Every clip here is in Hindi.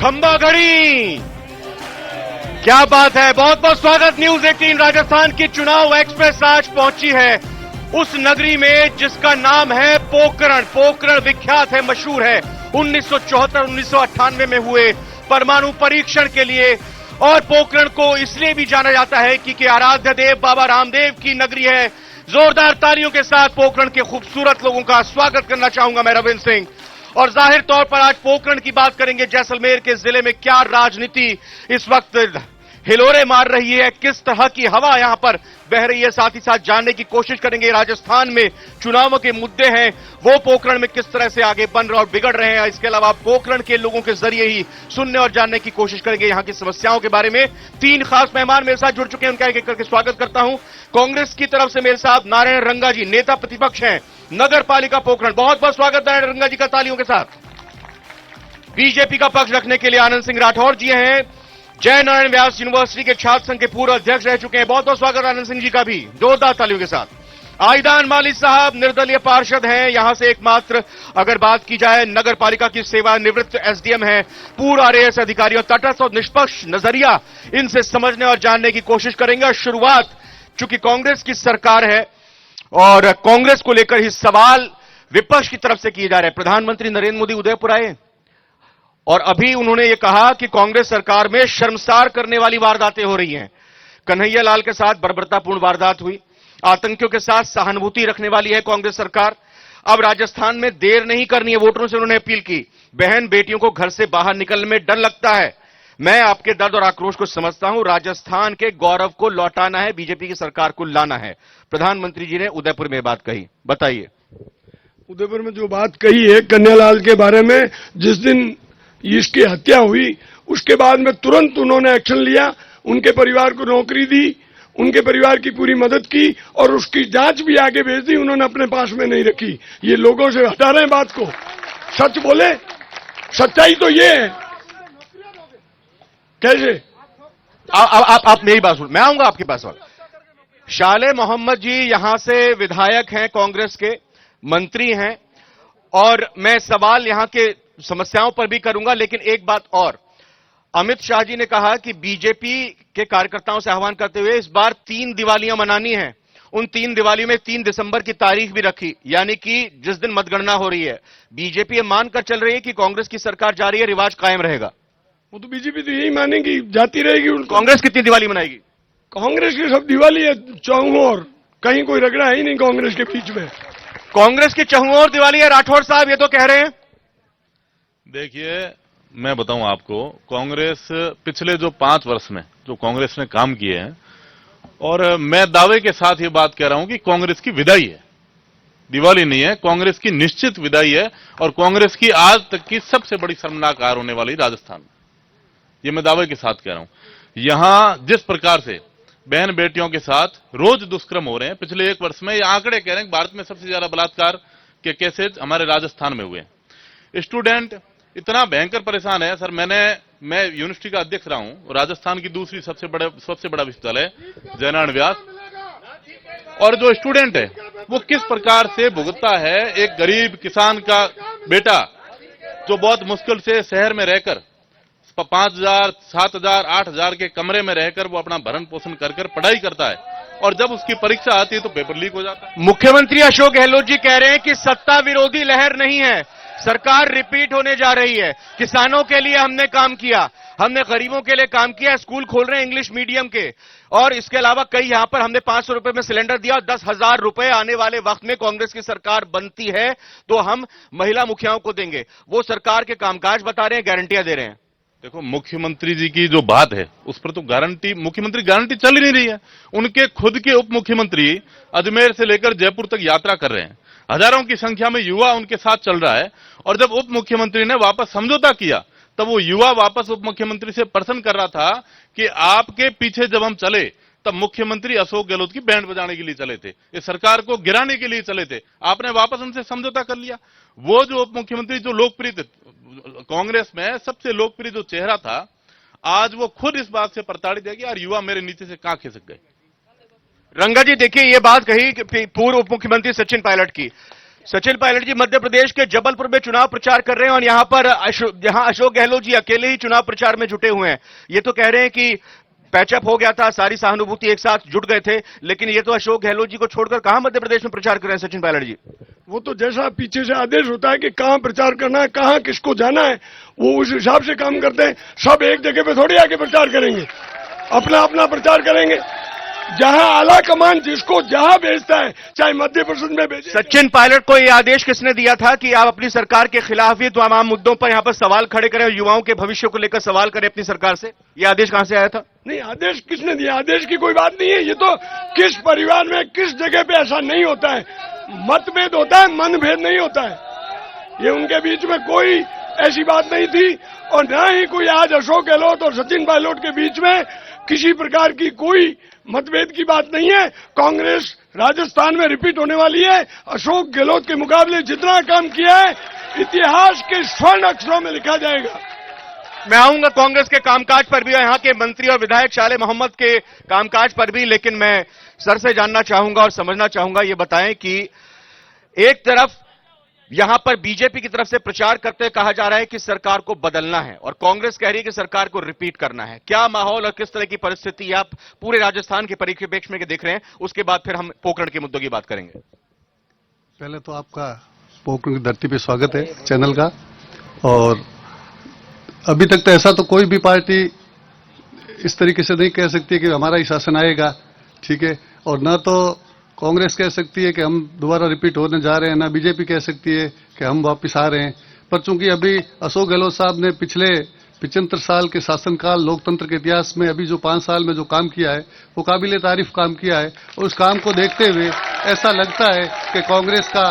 खंबा घड़ी। क्या बात है, बहुत बहुत स्वागत। न्यूज 18 राजस्थान की चुनाव एक्सप्रेस आज पहुंची है उस नगरी में जिसका नाम है पोखरण। पोखरण विख्यात है, मशहूर है 1974-1998 में हुए परमाणु परीक्षण के लिए। और पोखरण को इसलिए भी जाना जाता है कि आराध्य देव बाबा रामदेव की नगरी है। जोरदार तालियों के साथ पोखरण के खूबसूरत लोगों का स्वागत करना चाहूंगा मैं, रविंद्र सिंह। और जाहिर तौर पर आज पोखरण की बात करेंगे। जैसलमेर के जिले में क्या राजनीति इस वक्त हिलोरे मार रही है, किस तरह की हवा यहां पर बह रही है, साथ ही साथ जानने की कोशिश करेंगे राजस्थान में चुनावों के मुद्दे हैं वो पोखरण में किस तरह से आगे बन रहे और बिगड़ रहे हैं। इसके अलावा पोखरण के लोगों के जरिए ही सुनने और जानने की कोशिश करेंगे यहां की समस्याओं के बारे में। 3 खास मेहमान मेरे साथ जुड़ चुके हैं, उनका एक एक करके स्वागत करता हूं। कांग्रेस की तरफ से मेरे साथ नारायण रंगा जी, नेता प्रतिपक्ष हैं नगर पालिका पोखरण। बहुत बहुत स्वागत नारायण रंगा जी का तालियों के साथ। बीजेपी का पक्ष रखने के लिए आनंद सिंह राठौर जी हैं, जय नारायण व्यास यूनिवर्सिटी के छात्र संघ के पूर्व अध्यक्ष रह चुके हैं। बहुत बहुत स्वागत आनंद सिंह जी का भी, जोरदार तालियों के साथ। आईदान माली साहब निर्दलीय पार्षद हैं, यहां से एकमात्र अगर बात की जाए नगर पालिका की सेवानिवृत्त एसडीएम हैं। पूर्व आरएएस अधिकारियों, तटस्थ और निष्पक्ष नजरिया इनसे समझने और जानने की कोशिश करेंगे। और शुरुआत चूंकि कांग्रेस की सरकार है और कांग्रेस को लेकर ही सवाल विपक्ष की तरफ से किए जा रहे हैं। प्रधानमंत्री नरेंद्र मोदी उदयपुर आए और अभी उन्होंने यह कहा कि कांग्रेस सरकार में शर्मसार करने वाली वारदातें हो रही हैं। कन्हैया लाल के साथ बर्बरतापूर्ण वारदात हुई, आतंकियों के साथ सहानुभूति रखने वाली है कांग्रेस सरकार। अब राजस्थान में देर नहीं करनी है, वोटरों से उन्होंने अपील की। बहन बेटियों को घर से बाहर निकलने में डर लगता है, मैं आपके दर्द और आक्रोश को समझता हूं। राजस्थान के गौरव को लौटाना है, बीजेपी की सरकार को लाना है। प्रधानमंत्री जी ने उदयपुर में बात कही, बताइए। उदयपुर में जो बात कही है कन्हैयालाल के बारे में, जिस दिन इसकी हत्या हुई उसके बाद में तुरंत उन्होंने एक्शन लिया, उनके परिवार को नौकरी दी, उनके परिवार की पूरी मदद की और उसकी जांच भी आगे भेज दी। उन्होंने अपने पास में नहीं रखी। ये लोगों से हटा रहे हैं बात को। सच बोले, सच्चाई तो ये है। कैसे आप मेरी बात सुन, मैं आऊंगा आपके पास। शाले मोहम्मद जी यहां से विधायक हैं, कांग्रेस के मंत्री हैं और मैं सवाल यहां के समस्याओं पर भी करूंगा। लेकिन एक बात और, अमित शाह जी ने कहा कि बीजेपी के कार्यकर्ताओं से आह्वान करते हुए इस बार 3 दिवालियां मनानी है। उन 3 दिवालियों में 3 दिसंबर की तारीख भी रखी, यानी कि जिस दिन मतगणना हो रही है। बीजेपी ये मानकर चल रही है कि कांग्रेस की सरकार जा रही है, रिवाज कायम रहेगा। वो तो बीजेपी तो यही मानेगी, जाती रहेगी। कांग्रेस कितनी दिवाली मनाएगी? कांग्रेस की सब दिवाली है चौंगोर, कहीं कोई रगड़ा है ही नहीं कांग्रेस के बीच में। कांग्रेस की चहुओर दिवाली है, राठौर साहब ये तो कह रहे हैं। देखिए, मैं बताऊं आपको, कांग्रेस पिछले जो 5 वर्ष में जो कांग्रेस ने काम किए हैं, और मैं दावे के साथ ये बात कह रहा हूं कि कांग्रेस की विदाई है, दिवाली नहीं है, कांग्रेस की निश्चित विदाई है। और कांग्रेस की आज तक की सबसे बड़ी शर्मनाक हार होने वाली राजस्थान में, ये मैं दावे के साथ कह रहा हूं। यहां जिस प्रकार से बहन बेटियों के साथ रोज दुष्कर्म हो रहे हैं, पिछले 1 वर्ष में ये आंकड़े कह रहे हैं कि भारत में सबसे ज्यादा बलात्कार के केसेज हमारे राजस्थान में हुए हैं। स्टूडेंट इतना भयंकर परेशान है सर। मैं यूनिवर्सिटी का अध्यक्ष रहा हूं, राजस्थान की दूसरी सबसे बड़ा विश्वविद्यालय जयनारायण व्यास, और जो स्टूडेंट है वो किस प्रकार से भुगतता है। एक गरीब किसान का बेटा जो बहुत मुश्किल से शहर में रहकर 5,000, 7,000, 8,000 के कमरे में रहकर वो अपना भरण पोषण कर पढ़ाई करता है, और जब उसकी परीक्षा आती है तो पेपर लीक हो जाता है। मुख्यमंत्री अशोक गहलोत जी कह रहे हैं कि सत्ता विरोधी लहर नहीं है, सरकार रिपीट होने जा रही है। किसानों के लिए हमने काम किया, हमने गरीबों के लिए काम किया, स्कूल खोल रहे हैं इंग्लिश मीडियम के, और इसके अलावा कई यहां पर हमने 500 रुपए में सिलेंडर दिया। 10,000 रुपए आने वाले वक्त में कांग्रेस की सरकार बनती है तो हम महिला मुखियाओं को देंगे। वो सरकार के कामकाज बता रहे हैं, गारंटियां दे रहे हैं। देखो, मुख्यमंत्री जी की जो बात है उस पर तो मुख्यमंत्री गारंटी चल ही नहीं रही है। उनके खुद के उप मुख्यमंत्री अजमेर से लेकर जयपुर तक यात्रा कर रहे हैं, हजारों की संख्या में युवा उनके साथ चल रहा है, और जब उप मुख्यमंत्री ने वापस समझौता किया तब वो युवा वापस उप मुख्यमंत्री से प्रश्न कर रहा था कि आपके पीछे जब हम चले तब मुख्यमंत्री अशोक गहलोत की बैंड बजाने के लिए चले थे, इस सरकार को गिराने के लिए चले थे, आपने वापस उनसे समझौता कर लिया। वो जो उप मुख्यमंत्री जो लोकप्रिय कांग्रेस में सबसे लोकप्रिय जो चेहरा था, आज वो खुद इस बात से प्रताड़ित है कि यार युवा मेरे नीचे से कहां खिसक गए। रंगा जी देखिए, ये बात कही कि पूर्व उप मुख्यमंत्री सचिन पायलट की, सचिन पायलट जी मध्य प्रदेश के जबलपुर में चुनाव प्रचार कर रहे हैं और यहां पर यहां अशोक गहलोत जी अकेले ही चुनाव प्रचार में जुटे हुए हैं। ये तो कह रहे हैं कि पैचअप हो गया था, सारी सहानुभूति एक साथ जुट गए थे, लेकिन ये तो अशोक गहलोत जी को छोड़कर कहां मध्य प्रदेश में प्रचार कर रहे हैं सचिन पायलट जी? वो तो जैसा पीछे से आदेश होता है कि कहां प्रचार करना है, कहां किसको जाना है, वो उस हिसाब से काम करते हैं। सब एक जगह पे थोड़ी आके प्रचार करेंगे, अपना अपना प्रचार करेंगे। जहां आला कमान जिसको जहां भेजता है, चाहे मध्य प्रदेश में भेजे। सचिन पायलट को यह आदेश किसने दिया था कि आप अपनी सरकार के खिलाफ ही तमाम मुद्दों पर यहां पर सवाल खड़े करें और युवाओं के भविष्य को लेकर सवाल करें अपनी सरकार से? यह आदेश कहां से आया था? नहीं, आदेश किसने दिया? आदेश की कोई बात नहीं है। ये तो किस परिवार में किस जगह पे ऐसा नहीं होता है। मतभेद होता है, मनभेद नहीं होता है। ये उनके बीच में कोई ऐसी बात नहीं थी और न ही कोई आज अशोक गहलोत और सचिन पायलट के बीच में किसी प्रकार की कोई मतभेद की बात नहीं है। कांग्रेस राजस्थान में रिपीट होने वाली है। अशोक गहलोत के मुकाबले जितना काम किया है इतिहास के स्वर्ण अक्षरों में लिखा जाएगा। मैं आऊंगा कांग्रेस के कामकाज पर भी और यहां के मंत्री और विधायक शाले मोहम्मद के कामकाज पर भी, लेकिन मैं सर से जानना चाहूंगा और समझना चाहूंगा, ये बताएं कि एक तरफ यहां पर बीजेपी की तरफ से प्रचार करते कहा जा रहा है कि सरकार को बदलना है और कांग्रेस कह रही है कि सरकार को रिपीट करना है। क्या माहौल और किस तरह की परिस्थिति आप पूरे राजस्थान के परिप्रेक्ष्य में देख रहे हैं? उसके बाद फिर हम पोखरण के मुद्दों की बात करेंगे। पहले तो आपका पोखरण की धरती पे स्वागत है चैनल का। और अभी तक तो ऐसा तो कोई भी पार्टी इस तरीके से नहीं कह सकती कि हमारा ही शासन आएगा, ठीक है, और ना तो कांग्रेस कह सकती है कि हम दोबारा रिपीट होने जा रहे हैं, ना बीजेपी कह सकती है कि हम वापस आ रहे हैं। पर चूंकि अभी अशोक गहलोत साहब ने पिछले 75 साल के शासनकाल लोकतंत्र के इतिहास में अभी जो 5 साल में जो काम किया है वो काबिले तारीफ काम किया है और उस काम को देखते हुए ऐसा लगता है कि कांग्रेस का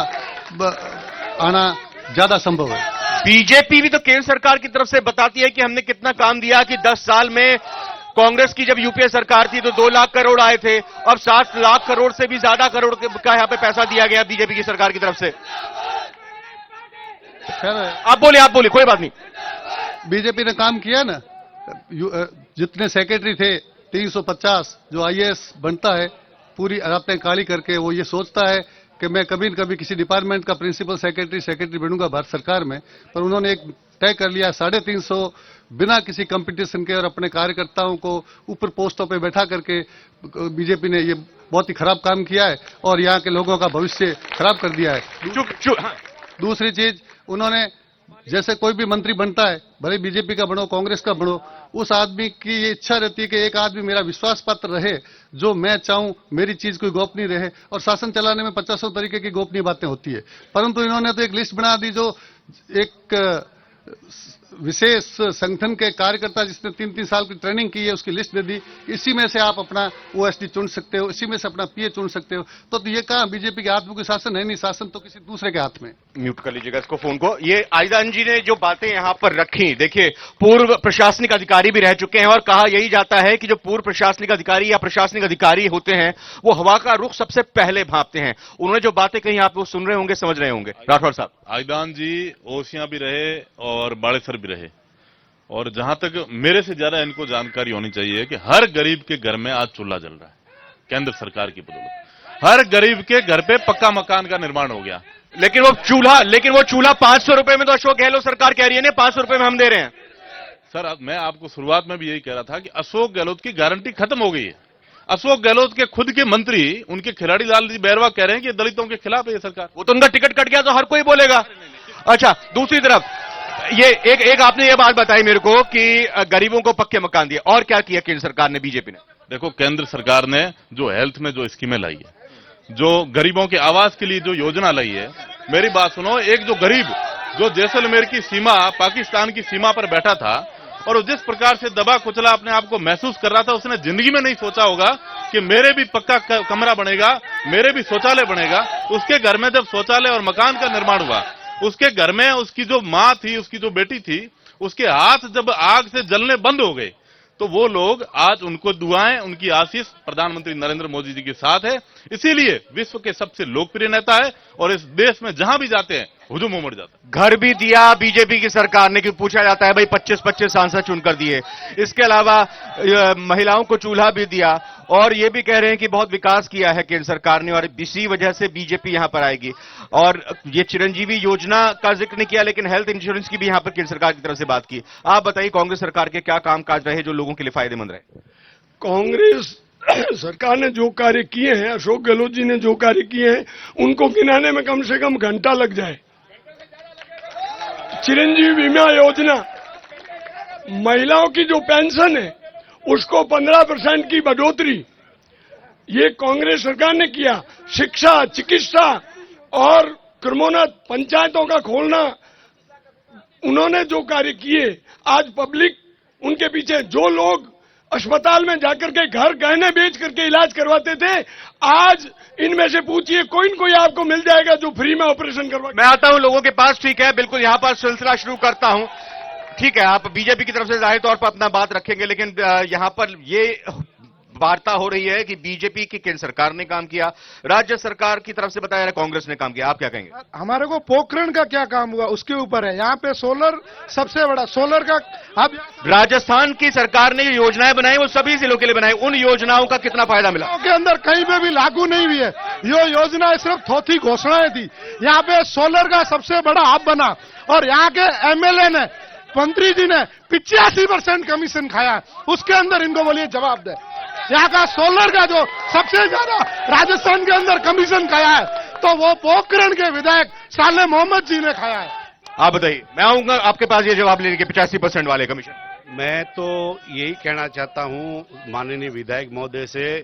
आना ज्यादा संभव है। बीजेपी भी तो केंद्र सरकार की तरफ से बताती है कि हमने कितना काम दिया कि 10 साल में कांग्रेस की जब यूपीए सरकार थी तो 2 लाख करोड़ आए थे, अब 7 लाख करोड़ से भी ज्यादा करोड़ का यहां पे पैसा दिया गया बीजेपी की सरकार की तरफ से। आप बोलिए, कोई बात नहीं। बीजेपी ने काम किया ना, जितने सेक्रेटरी थे 350 जो आईएएस बनता है पूरी रातें काली करके वो ये सोचता है कि मैं कभी न कभी किसी डिपार्टमेंट का प्रिंसिपल सेक्रेटरी बनूंगा भारत सरकार में, पर उन्होंने एक तय कर लिया 350 बिना किसी कंपटीशन के और अपने कार्यकर्ताओं को ऊपर पोस्टों पे बैठा करके बीजेपी ने ये बहुत ही खराब काम किया है और यहाँ के लोगों का भविष्य खराब कर दिया है। दूसरी चीज, उन्होंने जैसे कोई भी मंत्री बनता है, भले बीजेपी का बनो कांग्रेस का बनो, उस आदमी की ये इच्छा रहती है कि एक आदमी मेरा विश्वास पात्र रहे, जो मैं चाहूं मेरी चीज कोई गोपनीय रहे, और शासन चलाने में 50 तरीके की गोपनीय बातें होती है। परंतु इन्होंने तो एक लिस्ट बना दी जो एक विशेष संगठन के कार्यकर्ता जिसने 3-3 साल की ट्रेनिंग की है उसकी लिस्ट दे दी, इसी में से आप अपना ओएसडी चुन सकते हो, इसी में से अपना पीए चुन सकते हो। तो ये कहा बीजेपी के हाथ में कोई शासन है नहीं, शासन तो किसी दूसरे के हाथ में। म्यूट कर लीजिएगा इसको फोन को। ये आइजान जी ने जो बातें यहां पर रखी, देखिए पूर्व प्रशासनिक अधिकारी भी रह चुके हैं और कहा यही जाता है कि जो पूर्व प्रशासनिक अधिकारी या प्रशासनिक अधिकारी होते हैं वो हवा का रुख सबसे पहले भांपते हैं। उन्होंने जो बातें कही आप वो सुन रहे होंगे, समझ रहे होंगे। राठौर साहब, आइदान जी ओसियां भी रहे और बाड़ेसर भी रहे, और जहां तक मेरे से ज्यादा इनको जानकारी होनी चाहिए कि हर गरीब के घर में आज चूल्हा जल रहा है केंद्र सरकार की बदौलत। हर गरीब के घर पे पक्का मकान का निर्माण हो गया। लेकिन वो चूल्हा 500 रुपए में तो अशोक गहलोत सरकार कह रही है ना, 500 रुपए में हम दे रहे हैं। सर, मैं आपको शुरुआत में भी यही कह रहा था कि अशोक गहलोत की गारंटी खत्म हो गई है। अशोक गहलोत के खुद के मंत्री, उनके खिलाड़ी लाल जी बैरवा कह रहे हैं कि दलितों के खिलाफ है ये सरकार। वो तो उनका टिकट कट गया तो हर कोई बोलेगा। अच्छा, दूसरी तरफ ये एक आपने ये बात बताई मेरे को कि गरीबों को पक्के मकान दिए, और क्या किया केंद्र सरकार ने, बीजेपी ने? देखो, केंद्र सरकार ने जो हेल्थ में जो स्कीमें लाई है, जो गरीबों के आवास के लिए जो योजना लाई है, मेरी बात सुनो, एक जो गरीब जो जैसलमेर की सीमा, पाकिस्तान की सीमा पर बैठा था और जिस प्रकार से दबा कुचला अपने आप को महसूस कर रहा था, उसने जिंदगी में नहीं सोचा होगा कि मेरे भी पक्का कमरा बनेगा, मेरे भी शौचालय बनेगा। उसके घर में जब शौचालय और मकान का निर्माण हुआ, उसके घर में उसकी जो मां थी, उसकी जो बेटी थी, उसके हाथ जब आग से जलने बंद हो गए, तो वो लोग आज उनको दुआएं, उनकी आशीष प्रधानमंत्री नरेंद्र मोदी जी के साथ है। इसीलिए विश्व के सबसे लोकप्रिय नेता है और इस देश में जहां भी जाते हैं हुजूम उमड़ जाता है। घर भी दिया बीजेपी की सरकार ने, कि पूछा जाता है भाई 25-25 सांसद चुनकर दिए। इसके अलावा महिलाओं को चूल्हा भी दिया, और ये भी कह रहे हैं कि बहुत विकास किया है केंद्र सरकार ने और इसी वजह से बीजेपी यहां पर आएगी। और ये चिरंजीवी योजना का जिक्र नहीं किया, लेकिन हेल्थ इंश्योरेंस की भी यहां पर केंद्र सरकार की तरफ से बात की। आप बताइए कांग्रेस सरकार के क्या कामकाज रहे जो लोगों के लिए फायदेमंद रहे? कांग्रेस सरकार ने जो कार्य किए हैं, अशोक गहलोत जी ने जो कार्य किए हैं, उनको गिनाने में कम से कम घंटा लग जाए। चिरंजीवी बीमा योजना, महिलाओं की जो पेंशन है उसको 15% की बढ़ोतरी, ये कांग्रेस सरकार ने किया। शिक्षा, चिकित्सा और क्रमोन्नत पंचायतों का खोलना, उन्होंने जो कार्य किए, आज पब्लिक उनके पीछे, जो लोग अस्पताल में जाकर के घर गहने बेच करके इलाज करवाते थे, आज इनमें से पूछिए कोई न कोई आपको मिल जाएगा जो फ्री में ऑपरेशन करवा। मैं आता हूं लोगों के पास, ठीक है, बिल्कुल यहां पर सिलसिला शुरू करता हूं। ठीक है, आप बीजेपी की तरफ से जाहिर तौर पर अपना बात रखेंगे, लेकिन यहां पर ये वार्ता हो रही है कि बीजेपी की केंद्र सरकार ने काम किया, राज्य सरकार की तरफ से बताया है कांग्रेस ने काम किया। आप क्या कहेंगे? हमारे को पोखरण का क्या काम हुआ उसके ऊपर है। यहाँ पे सोलर सबसे बड़ा, सोलर का अब राजस्थान की सरकार ने योजनाएं बनाई, वो सभी जिलों के लिए बनाई, उन योजनाओं का कितना फायदा मिला? के अंदर कहीं पे भी लागू नहीं हुई है ये योजना, सिर्फ थोथी घोषणाएं थी। यहाँ पे सोलर का सबसे बड़ा हब बना और यहाँ के एमएलए ने, मंत्री जी ने 85% कमीशन खाया, उसके अंदर इनको बोलिए जवाब दे। यहाँ का सोलर का जो सबसे ज्यादा राजस्थान के अंदर कमीशन खाया है, तो वो पोखरण के विधायक साले मोहम्मद जी ने खाया है। आप बताइए, मैं आऊंगा आपके पास ये जवाब लेने के 85% वाले कमीशन। मैं तो यही कहना चाहता हूं माननीय विधायक महोदय से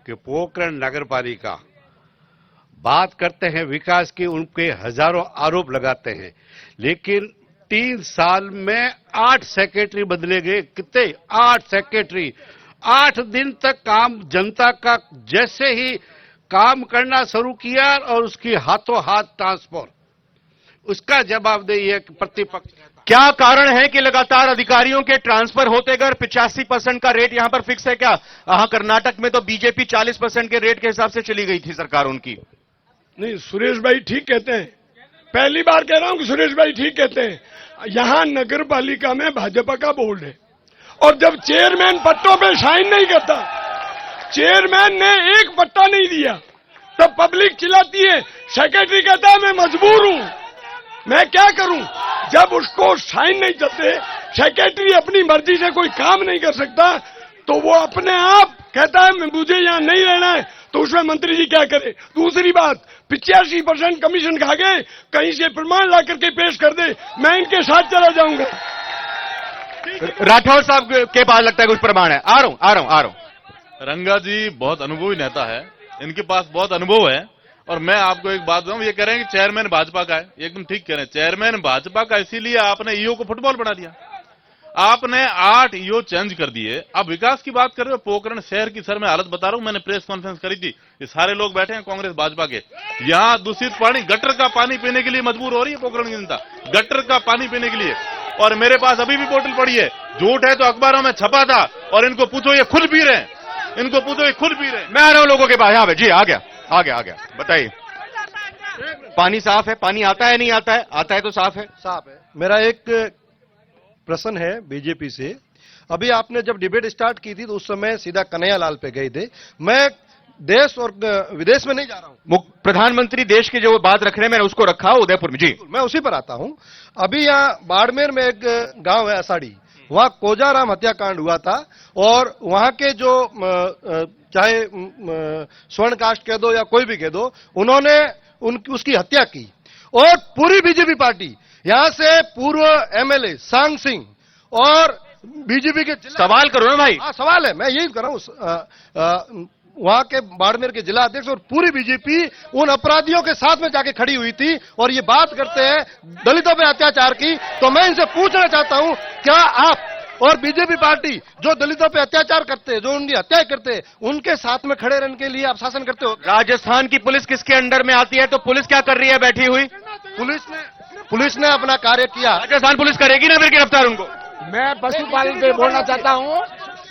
कि पोखरण नगर पालिका बात करते हैं विकास की, उनके हजारों आरोप लगाते हैं, लेकिन 3 साल में 8 सेक्रेटरी बदले गए। कितने? 8 सेक्रेटरी। 8 दिन तक काम, जनता का जैसे ही काम करना शुरू किया और उसकी हाथों हाथ ट्रांसफर, उसका जवाबदेही है प्रतिपक्ष। क्या कारण है कि लगातार अधिकारियों के ट्रांसफर होते गए? 85% का रेट यहां पर फिक्स है क्या? कर्नाटक में तो बीजेपी 40% के रेट के हिसाब से चली गई थी सरकार उनकी। नहीं, सुरेश भाई ठीक कहते हैं, पहली बार कह रहा हूं कि सुरेश भाई ठीक कहते हैं। यहां नगर पालिका में भाजपा का बोर्ड है, और जब चेयरमैन पट्टों पे साइन नहीं करता, चेयरमैन ने एक पट्टा नहीं दिया, तब पब्लिक चिल्लाती है। सेक्रेटरी कहता है मैं मजबूर हूं, मैं क्या करूं? जब उसको साइन नहीं चलते, सेक्रेटरी अपनी मर्जी से कोई काम नहीं कर सकता, तो वो अपने आप कहता है मुझे यहां नहीं रहना है, तो उसमें मंत्री जी क्या करे? दूसरी बात, 85% कमीशन खा गए, कहीं से प्रमाण ला करके पेश कर दे, मैं इनके साथ चला जाऊंगा। राठौर साहब के पास लगता है कुछ प्रमाण है। आ रहा हूं। रंगा जी बहुत अनुभवी नेता है, इनके पास बहुत अनुभव है। और मैं आपको एक बात बताऊं, ये कह रहे हैं कि चेयरमैन भाजपा का है, एकदम ठीक कह रहे हैं। चेयरमैन भाजपा का इसीलिए आपने ईओ को फुटबॉल बना दिया, आपने 8 ईओ चेंज कर दिए। अब विकास की बात कर रहे हो, पोखरण शहर की सर मैं हालत बता रहा हूं, मैंने प्रेस कॉन्फ्रेंस करी थी, ये सारे लोग बैठे हैं कांग्रेस भाजपा के। यहां दूषित पानी, गटर का पानी पीने के लिए मजबूर हो रही है पोखरण की जनता, गटर का पानी पीने के लिए। और मेरे पास अभी भी बोतल पड़ी है, झूठ है तो अखबारों में छपा था, और इनको पूछो ये खुद पी रहे हैं, इनको पूछो ये खुद पी रहे हैं। मैं आ रहा हूं लोगों के पास। यहाँ पे जी आ गया। बताइए, पानी साफ है? पानी आता है नहीं आता है? आता है तो साफ है? साफ है। मेरा एक प्रश्न है बीजेपी से। अभी आपने जब डिबेट स्टार्ट की थी तो उस समय सीधा कन्हैयालाल पे गए थे। मैं देश और विदेश में नहीं जा रहा हूं, प्रधानमंत्री देश की जो बात रख रहे हैं मैंने उसको रखा उदयपुर में। जी मैं उसी पर आता हूं। अभी यहाँ बाड़मेर में एक गांव है असाड़ी, वहां कोजाराम हत्याकांड हुआ था, और वहां के जो चाहे स्वर्ण कास्ट कह दो या कोई भी कह दो, उन्होंने उसकी हत्या की। और पूरी बीजेपी पार्टी, यहां से पूर्व एमएलए सांग सिंह और बीजेपी के सवाल करो ना भाई। हाँ सवाल है, मैं यही कर रहा हूं। वहां के बाड़मेर के जिला अध्यक्ष और पूरी बीजेपी उन अपराधियों के साथ में जाके खड़ी हुई थी, और ये बात करते हैं दलितों पे अत्याचार की। तो मैं इनसे पूछना चाहता हूं, क्या आप और बीजेपी पार्टी जो दलितों पे अत्याचार करते हैं, जो उनकी हत्या करते हैं, उनके साथ में खड़े रहने के लिए आप शासन करते हो? राजस्थान की पुलिस किसके अंडर में आती है? तो पुलिस क्या कर रही है बैठी हुई? पुलिस ने अपना कार्य किया। राजस्थान पुलिस करेगी ना फिर गिरफ्तार उनको? मैं पशुपालन पे बोलना चाहता हूँ।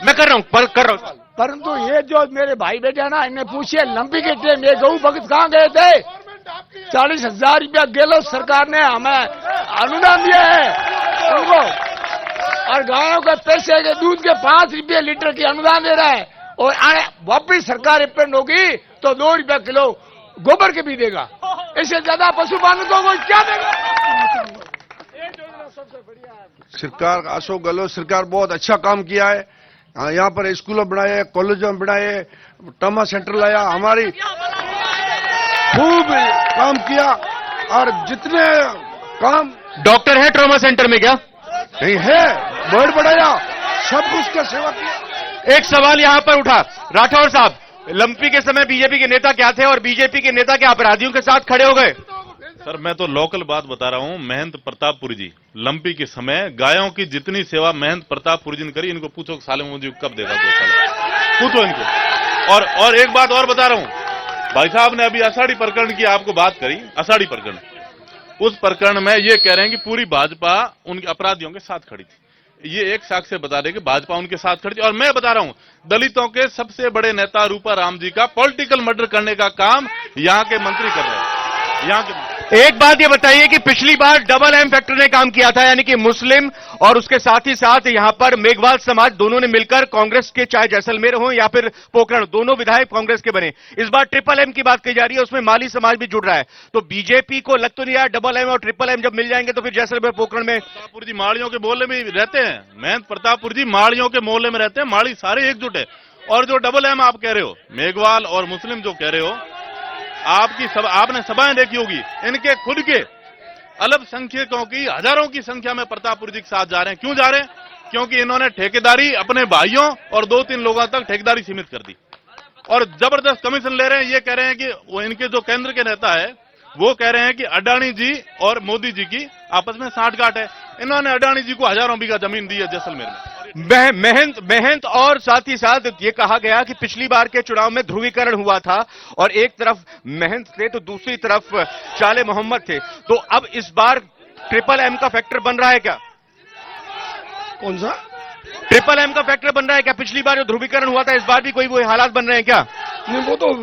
मैं कर रहा हूँ। परंतु ये जो मेरे भाई बेटे ना, इन्हें पूछिए लंबी के टाइम ये गऊ भगत कहाँ गए थे? 40,000 रुपया गहलोत सरकार ने हमें अनुदान दिया है उनको, और गायों के पैसे के दूध के 5 रुपये लीटर की अनुदान दे रहा है, और आने वापिस सरकार इम्प्लीमेंट होगी तो 2 रुपया किलो गोबर के भी देगा। इससे ज्यादा पशुपालकों को क्या देगा? सरकार अशोक गहलोत सरकार बहुत अच्छा काम किया है। यहाँ पर स्कूलों बनाए, कॉलेजों में बनाए, ट्रमा सेंटर लाया, हमारी खूब काम किया, और जितने काम डॉक्टर है ट्रॉमा सेंटर में क्या? नहीं है, बेड बढ़ाया, सब कुछ का सेवा किया। एक सवाल यहां पर उठा, राठौर साहब, लंपी के समय बीजेपी के नेता क्या थे और बीजेपी के नेता क्या अपराधियों के साथ खड़े हो गए? सर मैं तो लोकल बात बता रहा हूं। महंत प्रतापपुरी जी लंपी के समय गायों की जितनी सेवा महंत प्रतापपुरी जी ने करी, इनको पूछो साले मुझे कब देगा गौशाला, पूछो इनको। और एक बात और बता रहा हूं, भाई साहब ने अभी अषाढ़ी प्रकरण की आपको बात करी, अषाढ़ी प्रकरण, उस प्रकरण में ये कह रहे हैं कि पूरी भाजपा उनके अपराधियों के साथ खड़ी थी। ये एक साक्ष्य बता दे कि भाजपा उनके साथ खड़ी थी। और मैं बता रहा हूं, दलितों के सबसे बड़े नेता रूपा राम जी का पॉलिटिकल मर्डर करने का काम यहां के मंत्री कर रहे हैं। यहां के एक बात ये बताइए कि पिछली बार डबल एम फैक्टर ने काम किया था, यानी कि मुस्लिम और उसके साथ ही साथ यहां पर मेघवाल समाज दोनों ने मिलकर कांग्रेस के, चाहे जैसलमेर हो या फिर पोखरण, दोनों विधायक कांग्रेस के बने। इस बार ट्रिपल एम की बात कही जा रही है, उसमें माली समाज भी जुड़ रहा है। तो बीजेपी को लग तो नहीं रहा डबल एम और ट्रिपल एम जब मिल जाएंगे तो फिर जैसलमेर पोखरण में प्रतापपुर जी माड़ियों के मोहल्ले में रहते हैं, महंत प्रतापपुर जी माड़ियों के मोहल्ले में रहते हैं, माड़ी सारे एकजुट है। और जो डबल एम आप कह रहे हो, मेघवाल और मुस्लिम जो कह रहे हो, आपने सभाएं देखी होगी, इनके खुद के अल्पसंख्यकों की हजारों की संख्या में प्रतापपुर जी के साथ जा रहे हैं। क्यों जा रहे हैं? क्योंकि इन्होंने ठेकेदारी अपने भाइयों और 2-3 लोगों तक ठेकेदारी सीमित कर दी और जबरदस्त कमीशन ले रहे हैं। ये कह रहे हैं कि वो इनके जो केंद्र के नेता है वो कह रहे हैं कि अडानी जी और मोदी जी की आपस में साठगांठ है। इन्होंने अडानी जी को हजारों बीघा जमीन दी है जैसलमेर में। महंत और साथ ही साथ ये कहा गया कि पिछली बार के चुनाव में ध्रुवीकरण हुआ था और एक तरफ महंत थे तो दूसरी तरफ चाले मोहम्मद थे, तो अब इस बार ट्रिपल एम का फैक्टर बन रहा है क्या? कौन सा ट्रिपल एम का फैक्टर बन रहा है क्या? पिछली बार जो ध्रुवीकरण हुआ था, इस बार भी कोई वो हालात बन रहे हैं क्या? नहीं, वो तो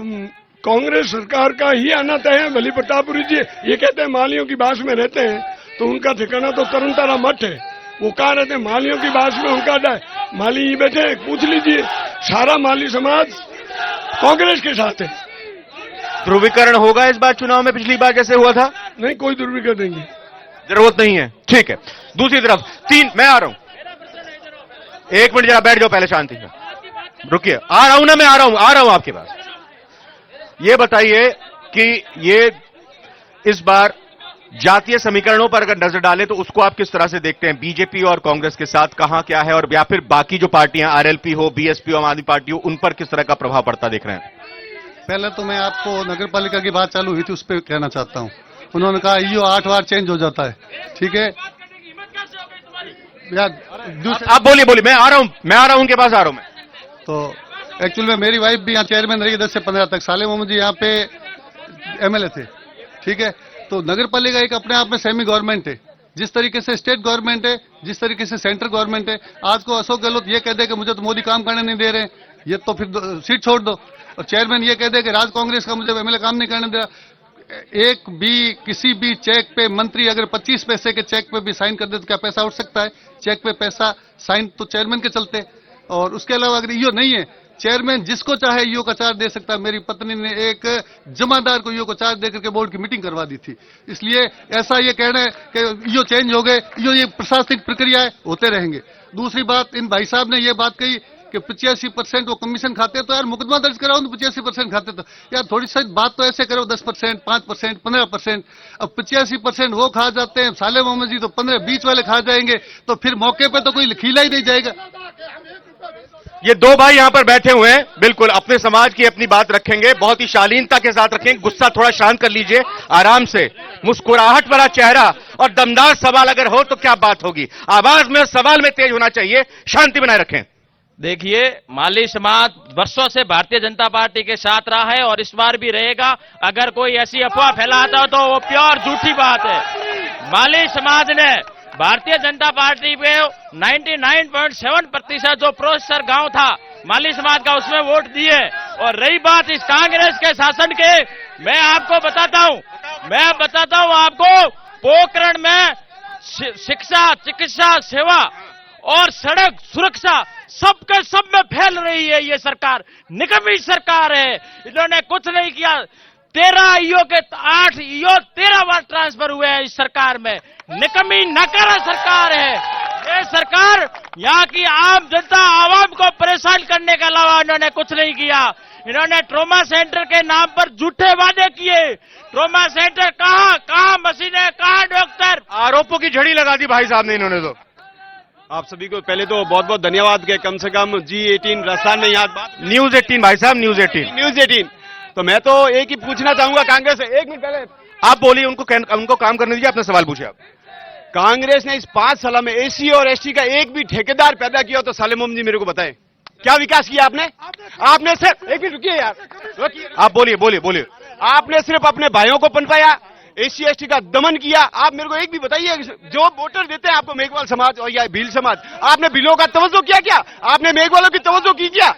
कांग्रेस सरकार का ही आना तय है। भली प्रतापपुरी जी ये कहते हैं मालियों की बास में रहते हैं, तो उनका ठिकाना तो तरनतारा मठ है। वो कहाँ रहते हैं? मालियों की बास में उनका अड्डा है। माली ही बैठे हैं, पूछ लीजिए, सारा माली समाज कांग्रेस के साथ है। ध्रुवीकरण होगा इस बार चुनाव में पिछली बार जैसे हुआ था? नहीं, कोई ध्रुवीकरण नहीं है, जरूरत नहीं है। ठीक है, दूसरी तरफ मैं आ रहा हूं, 1 मिनट जरा बैठ जाओ पहले, शांति से रुकिए, आ रहा हूं ना, मैं आ रहा हूं आपके पास। ये बताइए कि ये इस बार जातीय समीकरणों पर अगर नजर डालें तो उसको आप किस तरह से देखते हैं? बीजेपी और कांग्रेस के साथ कहां क्या है, और या फिर बाकी जो पार्टियां आरएलपी हो, बीएसपी हो, आम आदमी पार्टी हो, उन पर किस तरह का प्रभाव पड़ता देख रहे हैं? पहले तो मैं आपको नगर पालिका की बात चालू हुई थी उस पर कहना चाहता हूं। उन्होंने कहा ईओ 8 बार चेंज हो जाता है, ठीक है? आप बोलिए, मैं आ रहा हूं उनके पास आ रहा हूं मैं। तो एक्चुअल में मेरी वाइफ भी यहाँ चेयरमैन रही 10 से 15 तक। साले मोहम्मद जी यहाँ पे एमएलए थे, ठीक है? तो नगर पालिका एक अपने आप में सेमी गवर्नमेंट है। जिस तरीके से स्टेट गवर्नमेंट है, जिस तरीके से सेंट्रल गवर्नमेंट है, आज को अशोक गहलोत ये कह दे कि मुझे तो मोदी काम करने नहीं दे रहे, ये तो फिर सीट छोड़ दो। और चेयरमैन ये कह दे कि राज कांग्रेस का मुझे एमएलए काम नहीं करने दे रहा। एक भी किसी भी चेक पे मंत्री अगर 25 पैसे के चेक पे भी साइन कर दे तो क्या पैसा उठ सकता है? चेक पे पैसा साइन तो चेयरमैन के चलते। और उसके अलावा अगर ईओ नहीं है, चेयरमैन जिसको चाहे ईओ का चार्ज दे सकता है। मेरी पत्नी ने एक जमादार को ईओ को चार्ज देकर के बोर्ड की मीटिंग करवा दी थी। इसलिए ऐसा ये कहना है कि ईओ चेंज हो गए, ईओ ये प्रशासनिक प्रक्रिया है, होते रहेंगे। दूसरी बात, इन भाई साहब ने ये बात कही कि 85% वो कमीशन खाते हैं, तो यार मुकदमा दर्ज कराओ तो 85% खाते, तो यार थोड़ी सी बात तो ऐसे करो, 10%, 5%, 15%। अब 85% वो खा जाते हैं, साले मोहम्मद जी तो 15-20 वाले खा जाएंगे, तो फिर मौके पर तो कोई खिला ही नहीं जाएगा। ये दो भाई यहां पर बैठे हुए हैं, बिल्कुल अपने समाज की अपनी बात रखेंगे, बहुत ही शालीनता के साथ रखेंगे। गुस्सा थोड़ा शांत कर लीजिए, आराम से, मुस्कुराहट भरा चेहरा और दमदार सवाल अगर हो तो क्या बात होगी। आवाज में और सवाल में तेज होना चाहिए, शांति बनाए रखें। देखिए, माली समाज वर्षों से भारतीय जनता पार्टी के साथ रहा है और इस बार भी रहेगा। अगर कोई ऐसी अफवाह फैलाता हो तो वो प्योर झूठी बात है। माली समाज ने भारतीय जनता पार्टी पे 99.7% जो प्रोसेसर गांव था माली समाज का, उसमें वोट दिए। और रही बात इस कांग्रेस के शासन के, मैं आपको बताता हूं आपको, पोखरण में शिक्षा, चिकित्सा सेवा और सड़क सुरक्षा सबके सब में फैल रही है। ये सरकार निकम्मी सरकार है, इन्होंने कुछ नहीं किया। 13 ईओ के 8 ईओ 13 बार ट्रांसफर हुए हैं इस सरकार में। निकम्मी नकारा सरकार है ये सरकार। यहाँ की आम जनता आवाम को परेशान करने के अलावा इन्होंने कुछ नहीं किया। इन्होंने ट्रॉमा सेंटर के नाम पर झूठे वादे किए। ट्रॉमा सेंटर कहाँ मशीनें, कहाँ डॉक्टर? आरोपों की झड़ी लगा दी भाई साहब ने इन्होंने तो। आप सभी को पहले तो बहुत बहुत धन्यवाद के कम से कम G18 राजस्थान में यहाँ बात न्यूज 18 भाई साहब, न्यूज 18। तो मैं तो एक ही पूछना चाहूंगा कांग्रेस से, 1 मिनट पहले आप बोलिए, उनको काम करने दीजिए, अपना सवाल पूछिए आप। कांग्रेस ने इस 5 साल में एसी और एसटी का एक भी ठेकेदार पैदा किया तो साले मोहम्मद जी मेरे को बताएं क्या विकास किया आपने सिर्फ 1 मिनट रुकिए यार, आप बोलिए। आपने सिर्फ अपने भाइयों को पनपाया, एससी एसटी का दमन किया। आप मेरे को एक भी बताइए, जो वोटर देते हैं आपको मेघवाल समाज और या भील समाज, आपने भीलों का तवज्जो किया क्या? आपने मेघवालों की तवज्जो की क्या?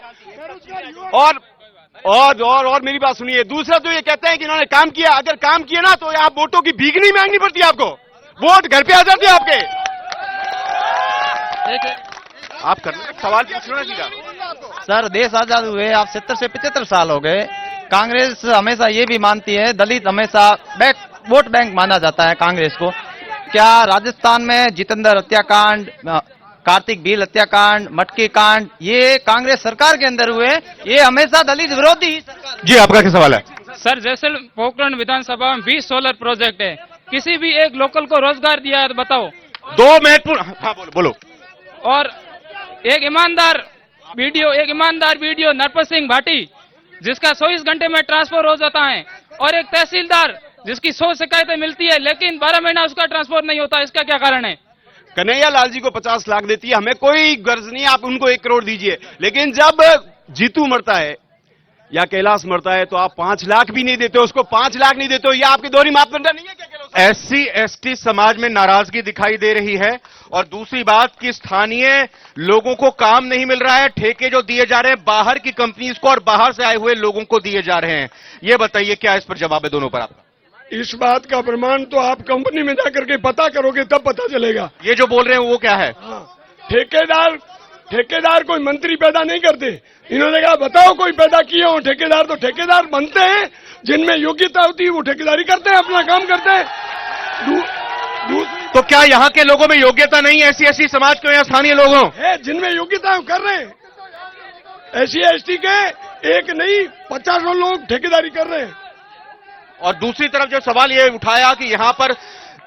और मेरी बात सुनिए, दूसरा तो ये कहते हैं कि इन्होंने काम किया। अगर काम किया ना तो आप वोटों की भीख नहीं मांगनी पड़ती आपको, वोट घर पे आ जाते हैं आपके। आप करना सवाल पूछना सीधा। सर, देश आजाद हुए आप 70 से 75 साल हो गए। कांग्रेस हमेशा ये भी मानती है, दलित हमेशा वोट बैंक माना जाता है कांग्रेस को। क्या राजस्थान में जितेंद्र हत्याकांड, कार्तिक भील हत्याकांड, मटकी कांड, ये कांग्रेस सरकार के अंदर हुए? ये हमेशा दलित विरोधी जी, आपका क्या सवाल है? सर, जैसे पोखरण विधानसभा में 20 सोलर प्रोजेक्ट है, किसी भी एक लोकल को रोजगार दिया है तो बताओ? 2 महत्वपूर्ण, हाँ बोलो। और एक ईमानदार वीडियो नरपत सिंह भाटी जिसका 24 घंटे में ट्रांसफर हो जाता है, और एक तहसीलदार जिसकी 100 शिकायतें मिलती है लेकिन 12 महीना उसका ट्रांसफर नहीं होता, इसका क्या कारण है? कन्हैया लाल जी को 50 लाख देती है, हमें कोई गर्ज नहीं, आप उनको 1 करोड़ दीजिए। लेकिन जब जीतू मरता है या कैलाश मरता है तो आप 5 लाख भी नहीं देते, उसको 5 लाख नहीं देते हो। यह आपकी दोहरी मापदंड नहीं है क्या? SC ST समाज में नाराजगी दिखाई दे रही है। और दूसरी बात कि स्थानीय लोगों को काम नहीं मिल रहा है, ठेके जो दिए जा रहे हैं बाहर की कंपनीज को और बाहर से आए हुए लोगों को दिए जा रहे हैं। ये बताइए क्या इस पर जवाब है दोनों पर आपका? इस बात का प्रमाण तो आप कंपनी में जाकर के पता करोगे तब पता चलेगा। ये जो बोल रहे हैं वो क्या है? ठेकेदार कोई मंत्री पैदा नहीं करते। इन्होंने कहा बताओ कोई पैदा किए हो ठेकेदार, तो ठेकेदार बनते हैं जिनमें योग्यता होती है, वो ठेकेदारी करते हैं, अपना काम करते हैं। तो क्या यहाँ के लोगों में योग्यता नहीं है? SC ST समाज के या स्थानीय लोगों है जिनमें योग्यता कर रहे हैं। SC ST के एक नहीं 50 लोग ठेकेदारी कर रहे हैं। और दूसरी तरफ जो सवाल ये उठाया कि यहाँ पर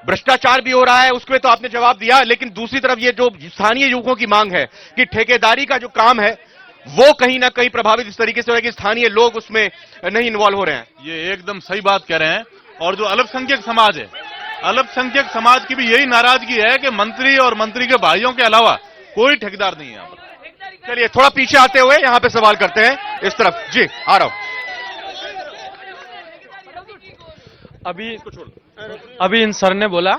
भ्रष्टाचार भी हो रहा है, उसमें तो आपने जवाब दिया, लेकिन दूसरी तरफ ये जो स्थानीय युवकों की मांग है कि ठेकेदारी का जो काम है वो कहीं ना कहीं प्रभावित इस तरीके से हो रहा है कि स्थानीय लोग उसमें नहीं इन्वॉल्व हो रहे हैं। ये एकदम सही बात कह रहे हैं। और जो अल्पसंख्यक समाज है, अल्पसंख्यक समाज की भी यही नाराजगी है कि मंत्री और मंत्री के भाइयों के अलावा कोई ठेकेदार नहीं है यहाँ पर। चलिए थोड़ा पीछे आते हुए यहाँ पे सवाल करते हैं इस तरफ। जी आ रहा हूं। अभी इन सर ने बोला,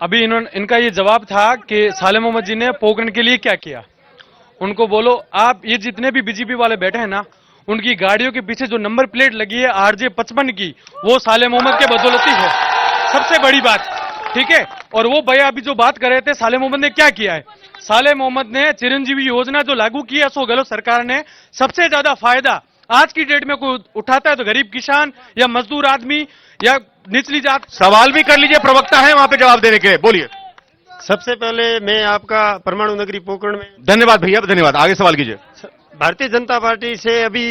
इनका ये जवाब था कि साले मोहम्मद जी ने पोखरण के लिए क्या किया। उनको बोलो आप, ये जितने भी बीजेपी वाले बैठे हैं ना, उनकी गाड़ियों के पीछे जो नंबर प्लेट लगी है RJ 55 की, वो साले मोहम्मद के बदौलती है, सबसे बड़ी बात, ठीक है। और वो भैया अभी जो बात कर रहे थे साले मोहम्मद ने क्या किया है, साले मोहम्मद ने चिरंजीवी योजना जो लागू की है सो गहलोत सरकार ने, सबसे ज्यादा फायदा आज की डेट में कोई उठाता है तो गरीब किसान या मजदूर आदमी या निचली जात। सवाल भी कर लीजिए, प्रवक्ता है वहां पे जवाब देने के, बोलिए। सबसे पहले मैं आपका परमाणु नगरी पोखरण में धन्यवाद भैया, धन्यवाद। आगे सवाल कीजिए। भारतीय जनता पार्टी से अभी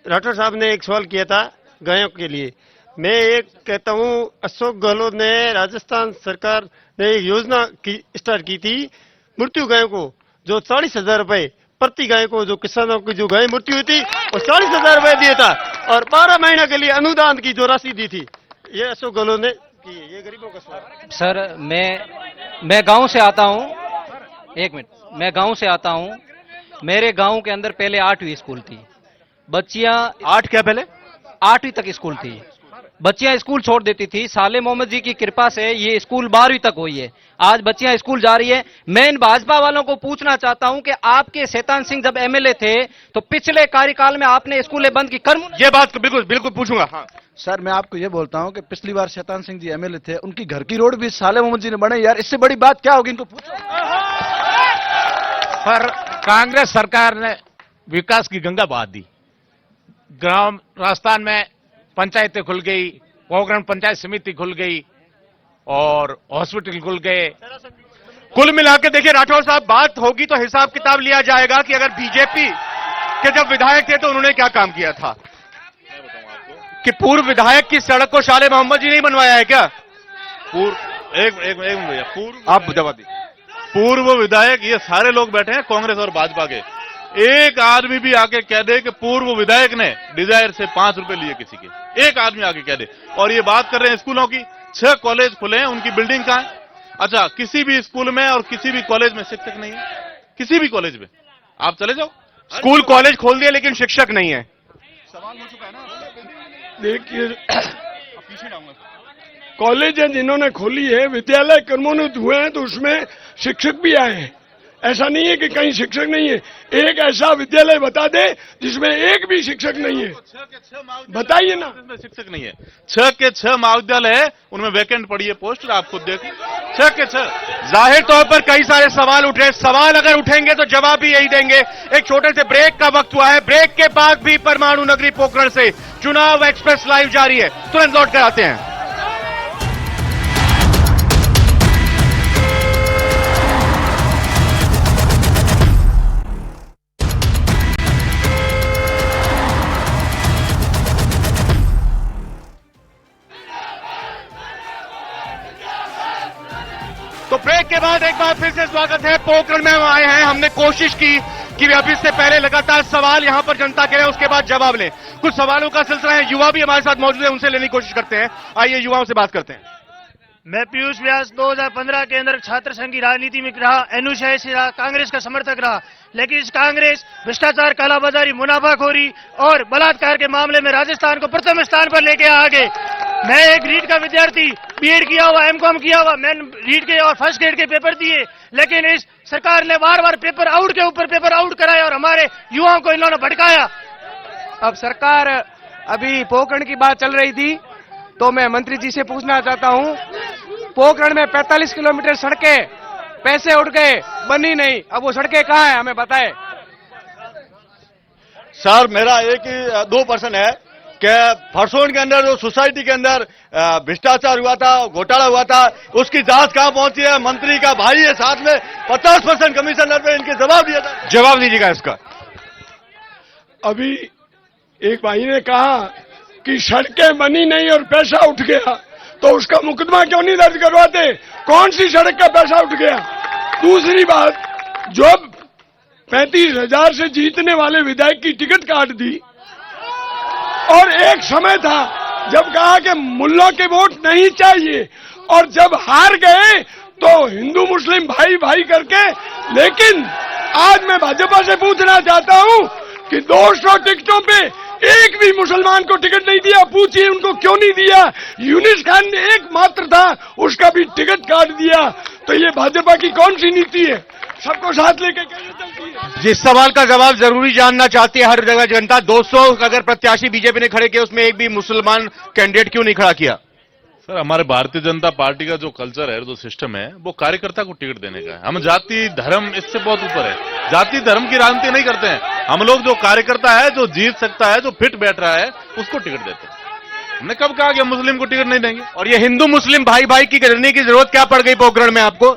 राठौर साहब ने एक सवाल किया था गायों के लिए। मैं एक कहता हूं, अशोक गहलोत ने राजस्थान सरकार ने एक योजना स्टार्ट की थी मृत्यु गायों को, जो 40,000 रुपए प्रति गाय को, जो किसानों की जो गाय मृत्यु हुई थी वो 40,000 रुपए दिया था, और 12 महीने के लिए अनुदान की जो राशि दी थी, ये अशोक गहलोत ने की। ये गरीबों का सवाल। सर, मैं गांव से आता हूं, 1 मिनट, मैं गांव से आता हूं। मेरे गांव के अंदर पहले 8वीं स्कूल थी, बच्चियां 8 क्या पहले 8वीं तक स्कूल थी, बच्चियां स्कूल छोड़ देती थी। साले मोहम्मद जी की कृपा से ये स्कूल 12वीं तक हुई है, आज बच्चियां स्कूल जा रही है। मैं इन भाजपा वालों को पूछना चाहता हूं कि आपके शैतान सिंह जब MLA थे तो पिछले कार्यकाल में आपने स्कूलें बंद की, ये बात बिल्कुल बिल्कुल पूछूंगा। हाँ सर मैं आपको ये बोलता हूं कि पिछली बार शैतान सिंह जी एमएलए थे, उनकी घर की रोड भी साले मोहम्मद जी ने बनाई यार, इससे बड़ी बात क्या होगी, इनको पूछो। पर कांग्रेस सरकार ने विकास की गंगा बहा दी। ग्राम राजस्थान में पंचायतें खुल गई, पोखरण पंचायत समिति खुल गई और हॉस्पिटल खुल गए। कुल मिलाकर देखिए राठौर साहब, बात होगी तो हिसाब किताब लिया जाएगा कि अगर बीजेपी के जब विधायक थे तो उन्होंने क्या काम किया था। कि पूर्व विधायक की सड़क को साले मोहम्मद जी ने बनवाया है क्या? आप जवाब दीजिए। पूर्व विधायक ये सारे लोग बैठे हैं कांग्रेस और भाजपा के, एक आदमी भी आके कह दे कि पूर्व विधायक ने डिजायर से 5 रुपए लिए किसी के, एक आदमी आके कह दे। और ये बात कर रहे हैं स्कूलों की, 6 कॉलेज खुले हैं, उनकी बिल्डिंग कहां है? अच्छा, किसी भी स्कूल में और किसी भी कॉलेज में शिक्षक नहीं है, किसी भी कॉलेज में आप चले जाओ। स्कूल कॉलेज खोल दिए लेकिन शिक्षक नहीं है। सवाल हो चुका है ना। देखिए कॉलेज है जिन्होंने खोली है, विद्यालय क्रमोन्नत हुए हैं तो उसमें शिक्षक भी आए हैं। ऐसा नहीं है कि कहीं शिक्षक नहीं है। एक ऐसा विद्यालय बता दे जिसमें एक भी शिक्षक नहीं है, बताइए ना। शिक्षक नहीं है, 6 के 6 महाविद्यालय है, उनमें वैकेंट पड़ी है पोस्ट, आप खुद देखिए 6 के 6। जाहिर तौर पर कई सारे सवाल उठ रहे, सवाल अगर उठेंगे तो जवाब भी यही देंगे। एक छोटे से ब्रेक का वक्त हुआ है, ब्रेक के बाद भी परमाणु नगरी पोखरण से चुनाव एक्सप्रेस लाइव जारी है, तुरंत लौट कर आते हैं। तो ब्रेक के बाद एक बार फिर से स्वागत है। पोखरण में हम आए हैं, हमने कोशिश की कि अभी से पहले लगातार सवाल यहां पर जनता के रहे, उसके बाद जवाब लें। कुछ सवालों का सिलसिला है, युवा भी हमारे साथ मौजूद है, उनसे लेने की कोशिश करते हैं। आइए युवाओं से बात करते हैं। मैं पीयूष व्यास 2015 के अंदर छात्र संघ की राजनीति में रहा, अनुशाही से रहा, कांग्रेस का समर्थक रहा, लेकिन इस कांग्रेस भ्रष्टाचार, कालाबाजारी, मुनाफाखोरी और बलात्कार के मामले में राजस्थान को प्रथम स्थान पर लेके आ गए। मैं एक रीट का विद्यार्थी, बीएड किया हुआ, एमकॉम किया हुआ, मैंने रीट के और फर्स्ट ग्रेड के पेपर दिए, लेकिन इस सरकार ने बार बार पेपर आउट के ऊपर पेपर आउट कराया और हमारे युवाओं को इन्होंने भटकाया। अब सरकार, अभी पोखरण की बात चल रही थी तो मैं मंत्री जी से पूछना चाहता हूं, पोखरण में 45 किलोमीटर सड़कें पैसे उठ गए, बनी नहीं, अब वो सड़कें कहां हैं, हमें बताएं। सर मेरा एक ही 2% है कि फरसोन के अंदर जो सोसाइटी के अंदर भ्रष्टाचार हुआ था, घोटाला हुआ था, उसकी जांच कहां पहुंची है? मंत्री का भाई है साथ में, 50% कमिश्नर पे इनके जवाब दिया था। जवाब दीजिएगा इसका। अभी एक भाई ने कहा कि सड़कें बनी नहीं और पैसा उठ गया, तो उसका मुकदमा क्यों नहीं दर्ज करवाते? कौन सी सड़क का पैसा उठ गया? दूसरी बात, जो 35,000 से जीतने वाले विधायक की टिकट काट दी, और एक समय था जब कहा कि मुल्लों के वोट नहीं चाहिए, और जब हार गए तो हिंदू मुस्लिम भाई भाई करके। लेकिन आज मैं भाजपा से पूछना चाहता हूं कि 200 टिकटों पे एक भी मुसलमान को टिकट नहीं दिया, पूछिए उनको क्यों नहीं दिया? यूनिस खान ने एकमात्र था, उसका भी टिकट काट दिया। तो ये भाजपा की कौन सी नीति है? सबको साथ लेके कैसे चलती है? जिस सवाल का जवाब जरूरी जानना चाहती है हर जगह जनता, 200 अगर प्रत्याशी बीजेपी ने खड़े किए, उसमें एक भी मुसलमान कैंडिडेट क्यों नहीं खड़ा किया? सर, हमारे भारतीय जनता पार्टी का जो कल्चर है, जो सिस्टम है, वो कार्यकर्ता को टिकट देने का है। हम जाति धर्म इससे बहुत ऊपर है, जाति धर्म की राजनीति नहीं करते हैं। हम लोग जो कार्यकर्ता है, जो जीत सकता है, जो फिट बैठ रहा है, उसको टिकट देते हैं। हमने कब कहा कि हम मुस्लिम को टिकट नहीं देंगे? और ये हिंदू मुस्लिम भाई भाई की करने की जरूरत क्या पड़ गई पोखरण में आपको?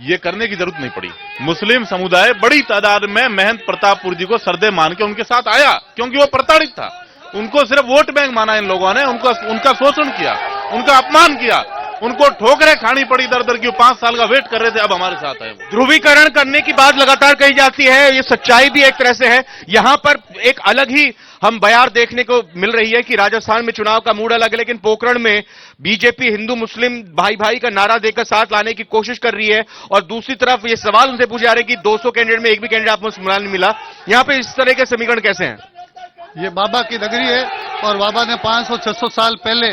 ये करने की जरूरत नहीं पड़ी। मुस्लिम समुदाय बड़ी तादाद में महंत प्रतापपुर जी को सरदे मान के उनके साथ आया, क्योंकि वो प्रताड़ित था। उनको सिर्फ वोट बैंक माना इन लोगों ने, उनका शोषण किया, उनका अपमान किया, उनको ठोकरें खानी पड़ी दर दर की। 5 साल का वेट कर रहे थे, अब हमारे साथ आए। ध्रुवीकरण करने की बात लगातार कही जाती है, ये सच्चाई भी एक तरह से है। यहां पर एक अलग ही हम बयार देखने को मिल रही है कि राजस्थान में चुनाव का मूड अलग है, लेकिन पोखरण में बीजेपी हिंदू मुस्लिम भाई भाई का नारा देकर साथ लाने की कोशिश कर रही है। और दूसरी तरफ ये सवाल उनसे पूछे जा रहे हैं कि 200 कैंडिडेट में एक भी कैंडिडेट आपको मुसलमान नहीं मिला। यहां पे इस तरह के समीकरण कैसे हैं? ये बाबा की नगरी है और बाबा ने 500-600 साल पहले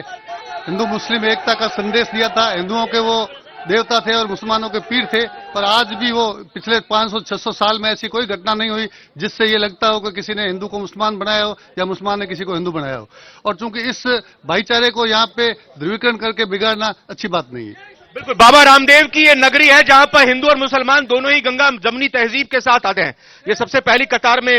हिंदू मुस्लिम एकता का संदेश दिया था। हिंदुओं के वो देवता थे और मुसलमानों के पीर थे, पर आज भी वो पिछले 500-600 साल में ऐसी कोई घटना नहीं हुई जिससे ये लगता हो कि किसी ने हिंदू को मुसलमान बनाया हो या मुसलमान ने किसी को हिंदू बनाया हो। और चूंकि इस भाईचारे को यहाँ पे ध्रुवीकरण करके बिगाड़ना अच्छी बात नहीं है। बिल्कुल, बाबा रामदेव की ये नगरी है जहां पर हिंदू और मुसलमान दोनों ही गंगा जमनी तहजीब के साथ आते हैं। ये सबसे पहली कतार में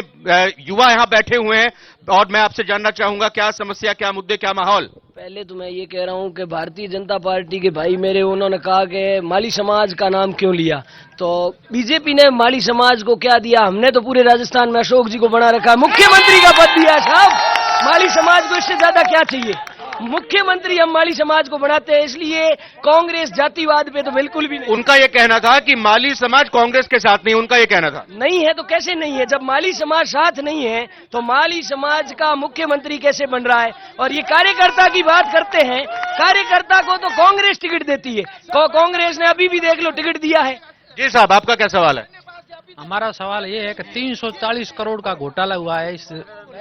युवा यहां बैठे हुए हैं और मैं आपसे जानना चाहूंगा क्या समस्या, क्या मुद्दे, क्या माहौल। पहले तो मैं ये कह रहा हूं कि भारतीय जनता पार्टी के भाई मेरे उन्होंने कहा कि माली समाज का नाम क्यों लिया, तो बीजेपी ने माली समाज को क्या दिया? हमने तो पूरे राजस्थान में अशोक जी को बना रखा है, मुख्यमंत्री का पद दिया है साहब। माली समाज को इससे ज्यादा क्या चाहिए? मुख्यमंत्री हम माली समाज को बनाते हैं, इसलिए कांग्रेस जातिवाद पे तो बिल्कुल भी नहीं। उनका यह कहना था कि माली समाज कांग्रेस के साथ नहीं, उनका यह कहना था। नहीं है तो कैसे नहीं है? जब माली समाज साथ नहीं है तो माली समाज का मुख्यमंत्री कैसे बन रहा है? और ये कार्यकर्ता की बात करते हैं, कार्यकर्ता को तो कांग्रेस टिकट देती है, कांग्रेस ने अभी भी देख लो टिकट दिया है। जी साहब, आपका क्या सवाल है? हमारा सवाल ये है कि 340 करोड़ का घोटाला हुआ है इस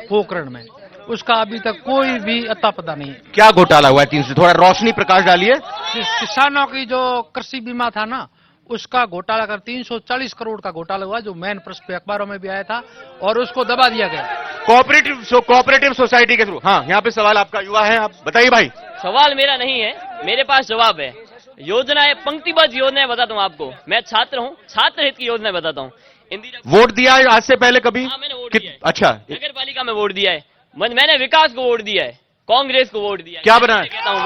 पोखरण में, उसका अभी तक कोई भी अता पता नहीं है। क्या घोटाला हुआ है? 300 थोड़ा रोशनी प्रकाश डालिए। किसानों की जो कृषि बीमा था ना, उसका घोटाला कर 340 करोड़ का घोटाला हुआ, जो मैन प्रेस पे अखबारों में भी आया था और उसको दबा दिया गया कोऑपरेटिव सोसाइटी के थ्रू। हाँ, यहाँ पे सवाल आपका युवा है, आप बताइए भाई। सवाल मेरा नहीं है, मेरे पास जवाब है। योजनाएं, पंक्तिबद्ध योजनाएं बताता हूँ आपको। मैं छात्र हूँ, छात्र हित की योजनाएं बताता हूँ। वोट दिया है आज से पहले कभी? हाँ, मैंने वोट दिया है। अच्छा, नगर पालिका में वोट दिया है, मैंने विकास को वोट दिया है, कांग्रेस को वोट दिया है। क्या बना है? कहता हूँ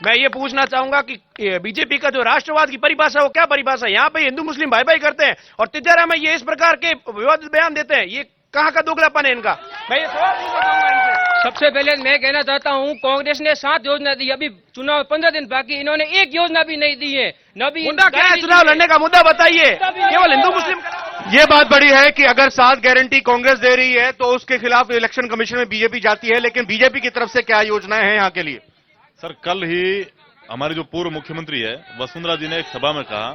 मैं ये पूछना चाहूंगा कि बीजेपी का जो राष्ट्रवाद की परिभाषा, वो क्या परिभाषा है? यहाँ पे हिंदू मुस्लिम भाई भाई करते हैं और तिजारा में ये इस प्रकार के विवादित बयान देते हैं, ये कहाँ का दोगलापन है इनका? मैं ये सवाल पूछना चाहूंगा इनसे। सबसे पहले मैं कहना चाहता हूं, कांग्रेस ने 7 योजना दी, अभी चुनाव 15 दिन बाकी, इन्होंने एक योजना भी नहीं दी है। मुद्दा क्या है? चुनाव लड़ने का मुद्दा बताइए, केवल हिंदू मुस्लिम। ये बात बड़ी है कि अगर 7 गारंटी कांग्रेस दे रही है तो उसके खिलाफ इलेक्शन कमीशन में बीजेपी जाती है, लेकिन बीजेपी की तरफ से क्या योजनाएं हैं यहाँ के लिए? सर, कल ही हमारी जो पूर्व मुख्यमंत्री है वसुंधरा जी ने एक सभा में कहा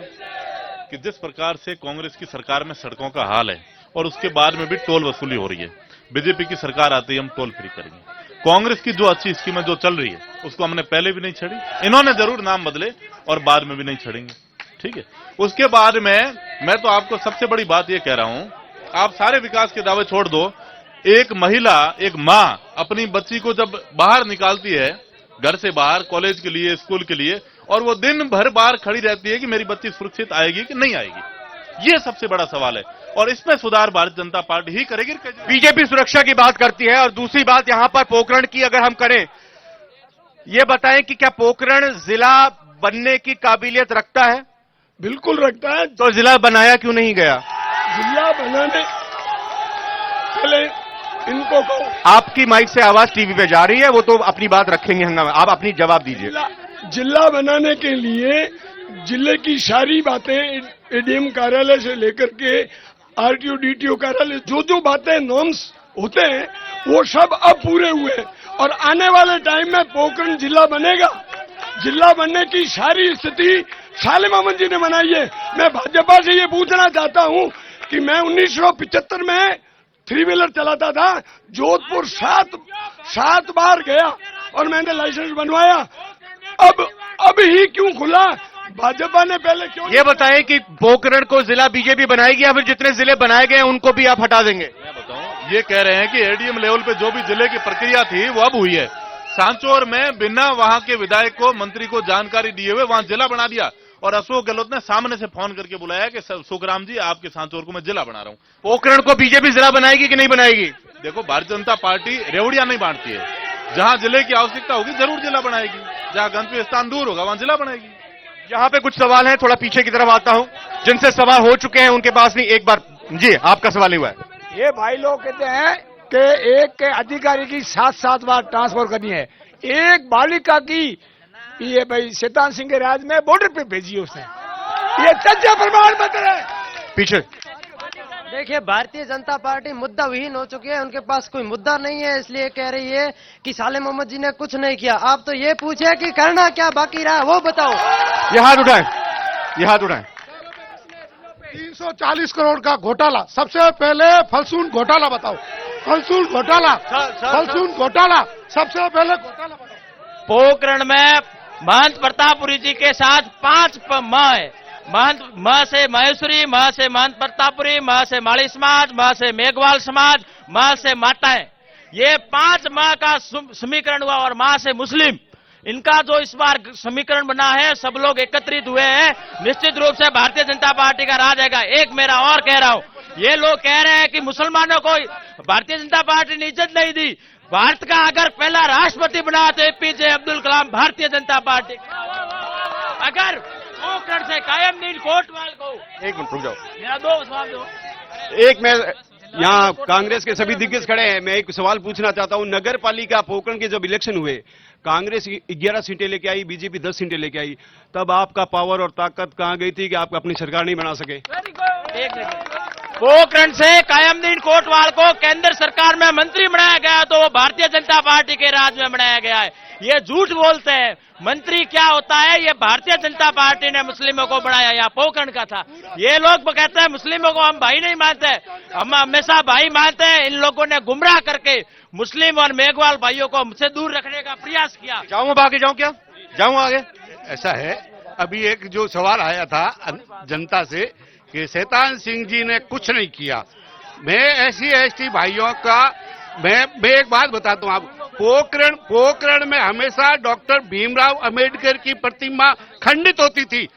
कि जिस प्रकार से कांग्रेस की सरकार में सड़कों का हाल है और उसके बाद में भी टोल वसूली हो रही है, बीजेपी की सरकार आते ही हम टोल फ्री करेंगे। कांग्रेस की जो अच्छी स्कीमें जो चल रही है उसको हमने पहले भी नहीं छड़ी, इन्होंने जरूर नाम बदले और बाद में भी नहीं छड़ेंगे, ठीक है। उसके बाद में मैं तो आपको सबसे बड़ी बात ये कह रहा हूं, आप सारे विकास के दावे छोड़ दो, एक महिला, एक मां अपनी बच्ची को जब बाहर निकालती है घर से बाहर, कॉलेज के लिए, स्कूल के लिए, और वो दिन भर बाहर खड़ी रहती है कि मेरी बच्ची सुरक्षित आएगी कि नहीं आएगी, ये सबसे बड़ा सवाल है और इसमें सुधार भारतीय जनता पार्टी ही करेगी। बीजेपी सुरक्षा की बात करती है और दूसरी बात यहां पर पोखरण की अगर हम करें, ये बताएं कि क्या पोखरण जिला बनने की काबिलियत रखता है? बिल्कुल रखता है। तो जिला बनाया क्यों नहीं गया? जिला बनाने पहले इनको कहो। आपकी माइक से आवाज टीवी पे जा रही है, वो तो अपनी बात रखेंगे हंगामा, आप अपनी जवाब दीजिए। जिला बनाने के लिए जिले की सारी बातें, एडीएम कार्यालय से लेकर के आरटीओ डीटीओ कार्यालय, जो जो बातें नॉर्म्स होते हैं वो सब अब पूरे हुए और आने वाले टाइम में पोखरण जिला बनेगा। जिला बनने की सारी स्थिति साले मोहम्मद जी ने बनाई है। मैं भाजपा से ये पूछना चाहता हूं कि मैं 1975 में 3 व्हीलर चलाता था, जोधपुर 7 बार गया और मैंने लाइसेंस बनवाया, अब ही क्यों खुला? भाजपा ने पहले क्यों? ये बताएं कि पोखरण को जिला बीजेपी बनाएगी या फिर जितने जिले बनाए गए उनको भी आप हटा देंगे? मैं बताऊं, ये कह रहे हैं कि एडीएम लेवल पे जो भी जिले की प्रक्रिया थी वो अब हुई है। सांचौर में बिना वहां के विधायक को, मंत्री को जानकारी दिए हुए वहां जिला बना दिया और अशोक गहलोत ने सामने से फोन करके बुलाया कि सुखराम जी आपके सांचौर को मैं जिला बना रहा हूं। पोखरण को बीजेपी जिला बनाएगी कि नहीं बनाएगी? देखो, भारतीय जनता पार्टी रेवड़िया नहीं बांटती है, जहां जिले की आवश्यकता होगी जरूर जिला बनाएगी, जहां गंतव्य स्थान दूर होगा वहां जिला बनाएगी। यहाँ पे कुछ सवाल हैं, थोड़ा पीछे की तरफ आता हूँ, जिनसे सवाल हो चुके हैं उनके पास नहीं, एक बार जी आपका सवाल ही हुआ है। ये भाई लोग कहते हैं कि एक के अधिकारी की 7 बार ट्रांसफर करनी है, एक बालिका की ये भाई शैतान सिंह के राज में बॉर्डर पे भेजी उसने, ये तथ्य प्रमाण पत्र है। पीछे देखिए, भारतीय जनता पार्टी मुद्दा विहीन हो चुकी है, उनके पास कोई मुद्दा नहीं है, इसलिए कह रही है कि साले मोहम्मद जी ने कुछ नहीं किया। आप तो ये पूछे कि करना क्या बाकी रहा वो बताओ। ये हाथ उठाएं, ये हाथ उठाएं। 340 करोड़ का घोटाला, सबसे पहले फलसून घोटाला बताओ। फलसून घोटाला, फलसून घोटाला, सबसे पहले घोटाला बताओ। पोखरण में महंत प्रतापपुरी जी के साथ 5 म है। महंत म से महेश्वरी, म से महंत प्रतापपुरी, म से माली समाज, म से मेघवाल समाज, म से माताएं, ये 5 म का समीकरण हुआ और म से मुस्लिम। इनका जो इस बार समीकरण बना है, सब लोग एकत्रित हुए हैं, निश्चित रूप से भारतीय जनता पार्टी का राज आएगा। एक मेरा और कह रहा हूं, ये लोग कह रहे हैं कि मुसलमानों को भारतीय जनता पार्टी ने इज्जत नहीं दी। भारत का अगर पहला राष्ट्रपति बना तो एपीजे अब्दुल कलाम भारतीय जनता पार्टी। अगर पोखरण से कायमदीन कोटवाल को, एक मिनट रुक जाओ, मेरा 2 सवाल दो। एक मैं यहाँ कांग्रेस के सभी दिग्गज खड़े हैं, मैं एक सवाल पूछना चाहता हूँ। नगर पालिका पोखरण के जब इलेक्शन हुए, कांग्रेस 11 सीटें लेके आई, बीजेपी 10 सीटें लेके आई, तब आपका पावर और ताकत कहाँ गई थी कि आप अपनी सरकार नहीं बना सके? पोखरण से कायमदीन कोटवाल को केंद्र सरकार में मंत्री बनाया गया तो वो भारतीय जनता पार्टी के राज में बनाया गया है। ये झूठ बोलते हैं। मंत्री क्या होता है, ये भारतीय जनता पार्टी ने मुस्लिमों को बनाया, या पोखरण का था। ये लोग कहते हैं मुस्लिमों को हम भाई नहीं मानते, हम हमेशा भाई मानते हैं। इन लोगों ने गुमराह करके मुस्लिम और मेघवाल भाइयों को हमसे दूर रखने का प्रयास किया। जाऊं अब आगे, जाऊं क्या, जाऊं आगे? ऐसा है, अभी एक जो सवाल आया था जनता से कि शैतान सिंह जी ने कुछ नहीं किया। मैं SC/ST भाइयों का मैं एक बात बताता हूं। आप पोखरण में हमेशा डॉक्टर भीमराव अंबेडकर की प्रतिमा खंडित होती थी,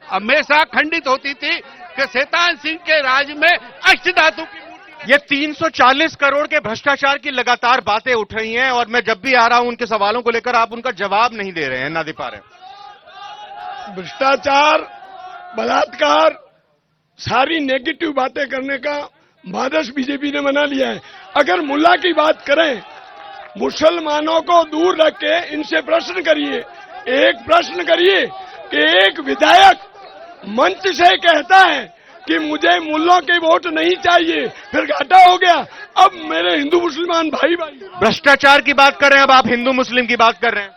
हमेशा खंडित होती थी कि शैतान सिंह के राज में अष्टधातु की। ये 340 करोड़ के भ्रष्टाचार की लगातार बातें उठ रही हैं और मैं जब भी आ रहा हूं उनके सवालों को लेकर आप उनका जवाब नहीं दे रहे हैं, ना दे पा रहे हैं। भ्रष्टाचार, बलात्कार, सारी नेगेटिव बातें करने का बादश बीजेपी ने बना लिया है। अगर मुल्ला की बात करें, मुसलमानों को दूर रख के इनसे प्रश्न करिए। एक प्रश्न करिए कि एक विधायक मंच से कहता है कि मुझे मुल्लों के वोट नहीं चाहिए, फिर घाटा हो गया। अब मेरे हिंदू मुसलमान भाई भ्रष्टाचार की बात कर रहे हैं, अब आप हिंदू मुस्लिम की बात कर रहे हैं।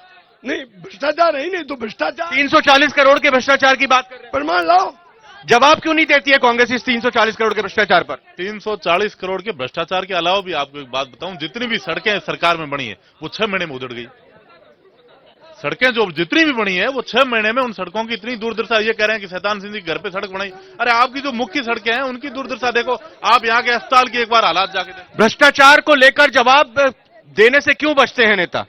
नहीं, भ्रष्टाचार है ही नहीं तो भ्रष्टाचार। 340 करोड़ के भ्रष्टाचार की बात कर रहे हैं, प्रमाण लाओ। जवाब क्यों नहीं देती है कांग्रेस इस 340 करोड़ के भ्रष्टाचार पर? 340 करोड़ के भ्रष्टाचार के अलावा भी आपको एक बात बताऊं, जितनी भी सड़कें सरकार में बनी है वो 6 महीने में उजड़ गई। सड़कें जो जितनी भी बनी है वो 6 महीने में, उन सड़कों की इतनी दुर्दशा। ये कह रहे हैं कि शैतान सिंह जी घर पे सड़क बनाई, अरे आपकी जो मुख्य सड़कें हैं उनकी दुर्दशा देखो। आप यहाँ के अस्पताल की एक बार हालात जाके देखो। भ्रष्टाचार को लेकर जवाब देने से क्यों बचते हैं नेता?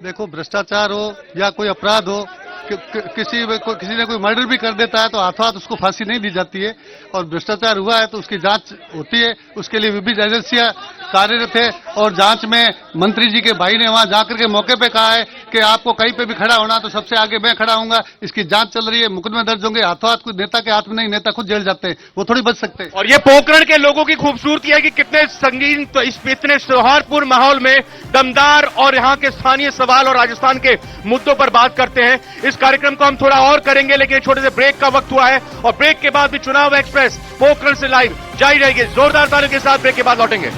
देखो, भ्रष्टाचार हो या कोई अपराध हो, किसी ने कोई मर्डर भी कर देता है तो हाथों हाथ उसको फांसी नहीं दी जाती है, और भ्रष्टाचार हुआ है तो उसकी जांच होती है। उसके लिए विभिन्न एजेंसियां कार्यरत है, और जांच में मंत्री जी के भाई ने वहां जाकर के मौके पे कहा है कि आपको कहीं पे भी खड़ा होना तो सबसे आगे मैं खड़ा हूंगा। इसकी जांच चल रही है, मुकदमे दर्ज होंगे। हाथों हाथ कोई नेता के हाथ में नहीं, नेता खुद जेल जाते हैं, वो थोड़ी बच सकते हैं। और ये पोखरण के लोगों की खूबसूरती है कि कितने संगीन, तो इतने सौहार्दपूर्ण माहौल में दमदार और यहाँ के स्थानीय सवाल और राजस्थान के मुद्दों पर बात करते हैं। इस कार्यक्रम को हम थोड़ा और करेंगे, लेकिन छोटे से ब्रेक का वक्त हुआ है और ब्रेक के बाद भी चुनाव एक्सप्रेस पोखरण से लाइव जारी रहेगी। जोरदार तालियों के साथ ब्रेक के बाद लौटेंगे।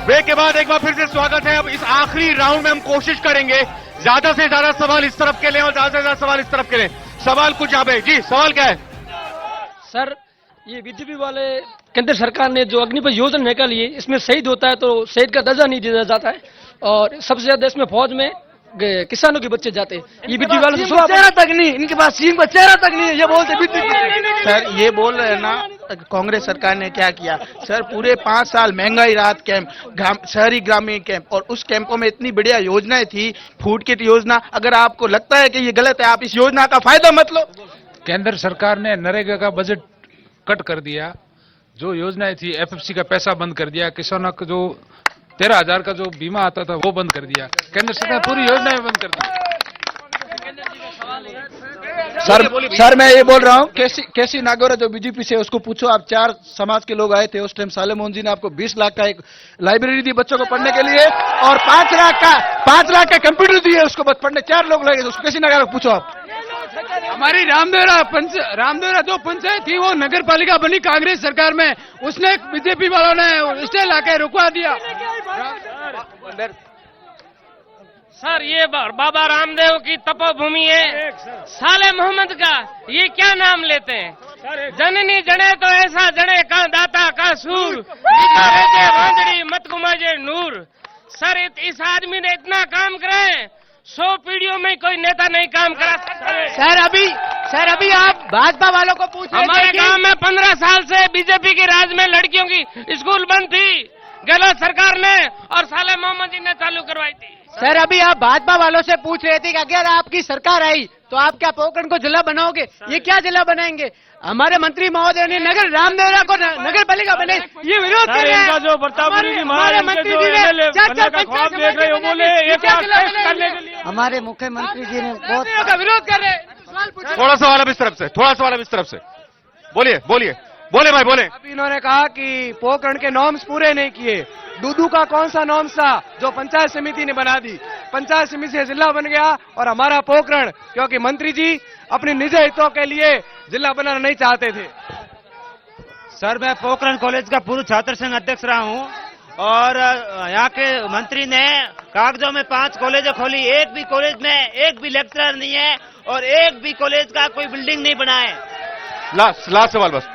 ब्रेक के बाद एक बार फिर से स्वागत है। अब इस आखिरी राउंड में हम कोशिश करेंगे ज्यादा से ज्यादा सवाल इस तरफ के लें और ज्यादा से ज्यादा सवाल इस तरफ के लें। सवाल कुछ यहाँ पे जी, सवाल क्या है? सर, ये बीजेपी वाले केंद्र सरकार ने जो अग्निपथ योजना निकाली है, इसमें शहीद होता है तो शहीद का दर्जा नहीं दिया जाता है, और सबसे ज्यादा इसमें फौज में किसानों के बच्चे जाते हैं। ये बीजेपी वाले चेहरा तक नहीं, इनके पास सीएम का चेहरा तक नहीं है, ये बोलते सर, ये बोल रहे हैं ना कांग्रेस सरकार ने क्या किया। सर, पूरे 5 साल महंगाई राहत कैंप, शहरी ग्रामीण कैंप, और उस कैंपों में इतनी बढ़िया योजनाएं थी, फूड किट योजना। अगर आपको लगता है कि ये गलत है, आप इस योजना का फायदा मत लो। केंद्र सरकार ने नरेगा का बजट कट कर दिया, जो योजनाएं थी, FFC का पैसा बंद कर दिया, किसानों का जो 13,000 का जो बीमा आता था वो बंद कर दिया। केंद्र सरकार पूरी योजनाएं बंद कर दी। सर मैं ये बोल रहा हूँ, केसी नागौर जो बीजेपी से, उसको पूछो। आप 4 समाज के लोग आए थे उस टाइम, साले मोहन जी ने आपको 20 लाख का एक लाइब्रेरी दी बच्चों को पढ़ने के लिए, और 5 लाख का कंप्यूटर दिए उसको पढ़ने। 4 लोग लगे, उसको केसी नागौर को पूछो आप। हमारी रामदेवरा जो पंचायत थी वो नगर पालिका बनी कांग्रेस सरकार में, उसने बीजेपी वालों ने स्टे लाके रुकवा दिया। सर ये बाबा रामदेव की तपोभूमि है, साले मोहम्मद का ये क्या नाम लेते हैं? जननी जने तो ऐसा जने का दाता का सूर, वांदड़ी मत गुमाजे नूर। सर इस आदमी ने इतना काम करे, 100 पीढ़ियों में कोई नेता नहीं काम करा सकता। सर अभी आप भाजपा वालों को पूछ रहे थे हमारे गांव में 15 साल से बीजेपी के राज में लड़कियों की स्कूल बंद थी, गहलोत सरकार ने और साले मोहम्मद जी ने चालू करवाई थी। सर अभी आप भाजपा वालों से पूछ रहे थे कि अगर आपकी सरकार आई तो आप क्या पोखरण को जिला बनाओगे? ये क्या जिला बनाएंगे? हमारे मंत्री महोदय ने नगर रामदेवरा को नगर पालिका बने, ये विरोध कर रहे हैं। जो हमारे मंत्री जी ने हमारे मुख्यमंत्री जी ने बहुत का विरोध कर रहे हैं। थोड़ा सवाल अब इस तरफ से, थोड़ा सवाल अब इस तरफ से। बोलिए भाई बोले। अभी इन्होंने कहा कि पोखरण के नॉर्म्स पूरे नहीं किए। दूदू का कौन सा नॉर्म्स था जो पंचायत समिति ने बना दी? पंचायत समिति से जिला बन गया और हमारा पोखरण, क्योंकि मंत्री जी अपने निजी हितों के लिए जिला बनाना नहीं चाहते थे। सर मैं पोखरण कॉलेज का पूर्व छात्र संघ अध्यक्ष रहा हूँ और यहाँ के मंत्री ने कागजों में 5 कॉलेजें खोली, एक भी कॉलेज में एक भी लेक्चरर नहीं है और एक भी कॉलेज का कोई बिल्डिंग नहीं बना है। लास्ट सवाल बस।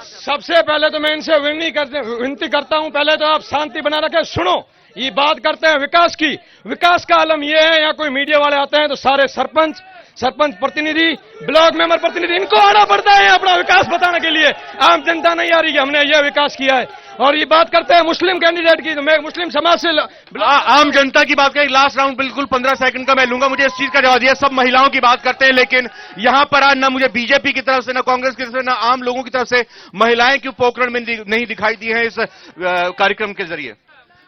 सबसे पहले तो मैं इनसे विनती करता हूं, पहले तो आप शांति बना रखें। सुनो, ये बात करते हैं विकास की। विकास का आलम ये है, यहाँ कोई मीडिया वाले आते हैं तो सारे सरपंच प्रतिनिधि, ब्लॉक मेंबर प्रतिनिधि, इनको आना पड़ता है अपना विकास बताने के लिए। आम जनता नहीं आ रही कि हमने यह विकास किया है। और ये बात करते हैं मुस्लिम कैंडिडेट की, तो मैं मुस्लिम समाज से आम जनता की बात करें। लास्ट राउंड बिल्कुल 15 सेकंड का मैं लूंगा, मुझे इस चीज का जवाब दिया। सब महिलाओं की बात करते हैं, लेकिन यहां पर आज ना मुझे बीजेपी की तरफ से, ना कांग्रेस की तरफ से, ना आम लोगों की तरफ से महिलाएं क्यों पोखरण में नहीं दिखाई दी हैं इस कार्यक्रम के जरिए?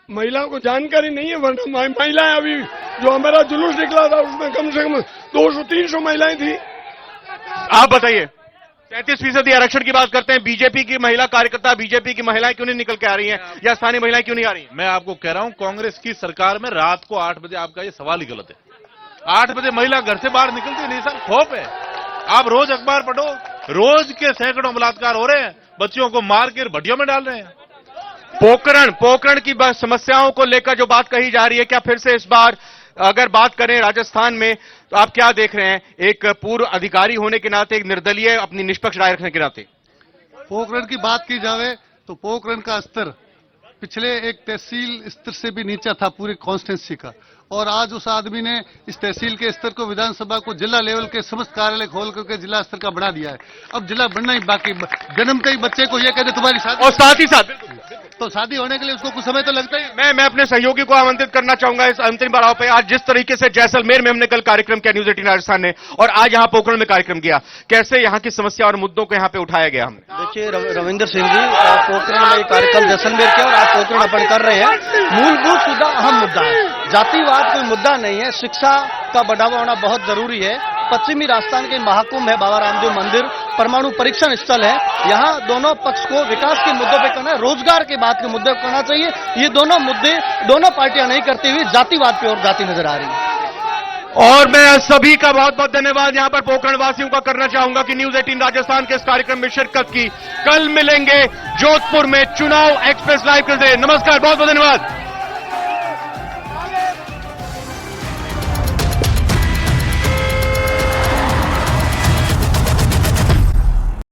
महिलाओं को जानकारी नहीं है, वरना महिलाएं अभी जो हमारा जुलूस निकला था उसमें कम से कम 200-300 महिलाएं थी। आप बताइए, 33% आरक्षण की बात करते हैं, बीजेपी की महिला कार्यकर्ता, बीजेपी की महिलाएं क्यों नहीं निकल के आ रही हैं, या स्थानीय महिलाएं क्यों नहीं आ रही? मैं आपको कह रहा हूं, कांग्रेस की सरकार में रात को 8 बजे, आपका ये सवाल ही गलत है। 8 बजे महिला घर से बाहर निकलती नहीं सर, खौफ है। आप रोज अखबार पढ़ो, रोज के सैकड़ों बलात्कार हो रहे हैं, बच्चियों को मार के भट्टियों में डाल रहे हैं। पोखरण की समस्याओं को लेकर जो बात कही जा रही है, क्या फिर से इस बार अगर बात करें राजस्थान में, तो आप क्या देख रहे हैं एक पूर्व अधिकारी होने के नाते, एक निर्दलीय अपनी निष्पक्ष राय रखने के नाते? पोखरण की बात की जावे तो पोखरण का स्तर पिछले एक तहसील स्तर से भी नीचा था पूरी कॉन्स्टिट्यूंसी का, और आज उस आदमी ने इस तहसील के स्तर को, विधानसभा को, जिला लेवल के समस्त कार्यालय खोल करके जिला स्तर का बढ़ा दिया है। अब जिला बनना ही बाकी, जन्मते ही बच्चे को यह कहते तुम्हारी शादी, और साथ ही साथ तो शादी होने के लिए उसको कुछ समय तो लगता ही। मैं अपने सहयोगी को आमंत्रित करना चाहूंगा इस अंतिम पड़ाव पे। आज जिस तरीके से जैसलमेर में हमने कल कार्यक्रम किया न्यूज 18 राजस्थान ने, और आज यहाँ पोखरण में कार्यक्रम किया, कैसे यहाँ की समस्या और मुद्दों को यहाँ पे उठाया गया हमने? देखिए रविंदर सिंह जी, पोखरण में कार्यक्रम जैसलमेर किया और आज पोखरण अपन कर रहे हैं। मूलभूत मुद्दा अहम मुद्दा है, जातिवाद कोई मुद्दा नहीं है। शिक्षा का बढ़ावा होना बहुत जरूरी है। पश्चिमी राजस्थान के महाकुंभ है बाबा रामदेव मंदिर, परमाणु परीक्षण स्थल है, यहाँ दोनों पक्ष को विकास के मुद्दों पे करना है, रोजगार के बात के मुद्दे पर करना चाहिए। ये दोनों मुद्दे दोनों पार्टियां नहीं करती हुई जातिवाद पे और जाति नजर आ रही है। और मैं सभी का बहुत बहुत धन्यवाद यहाँ पर पोखरण वासियों का करना चाहूंगा कि न्यूज 18 राजस्थान के इस कार्यक्रम में शिरकत की। कल मिलेंगे जोधपुर में चुनाव एक्सप्रेस लाइव के जरिए। नमस्कार, बहुत बहुत धन्यवाद।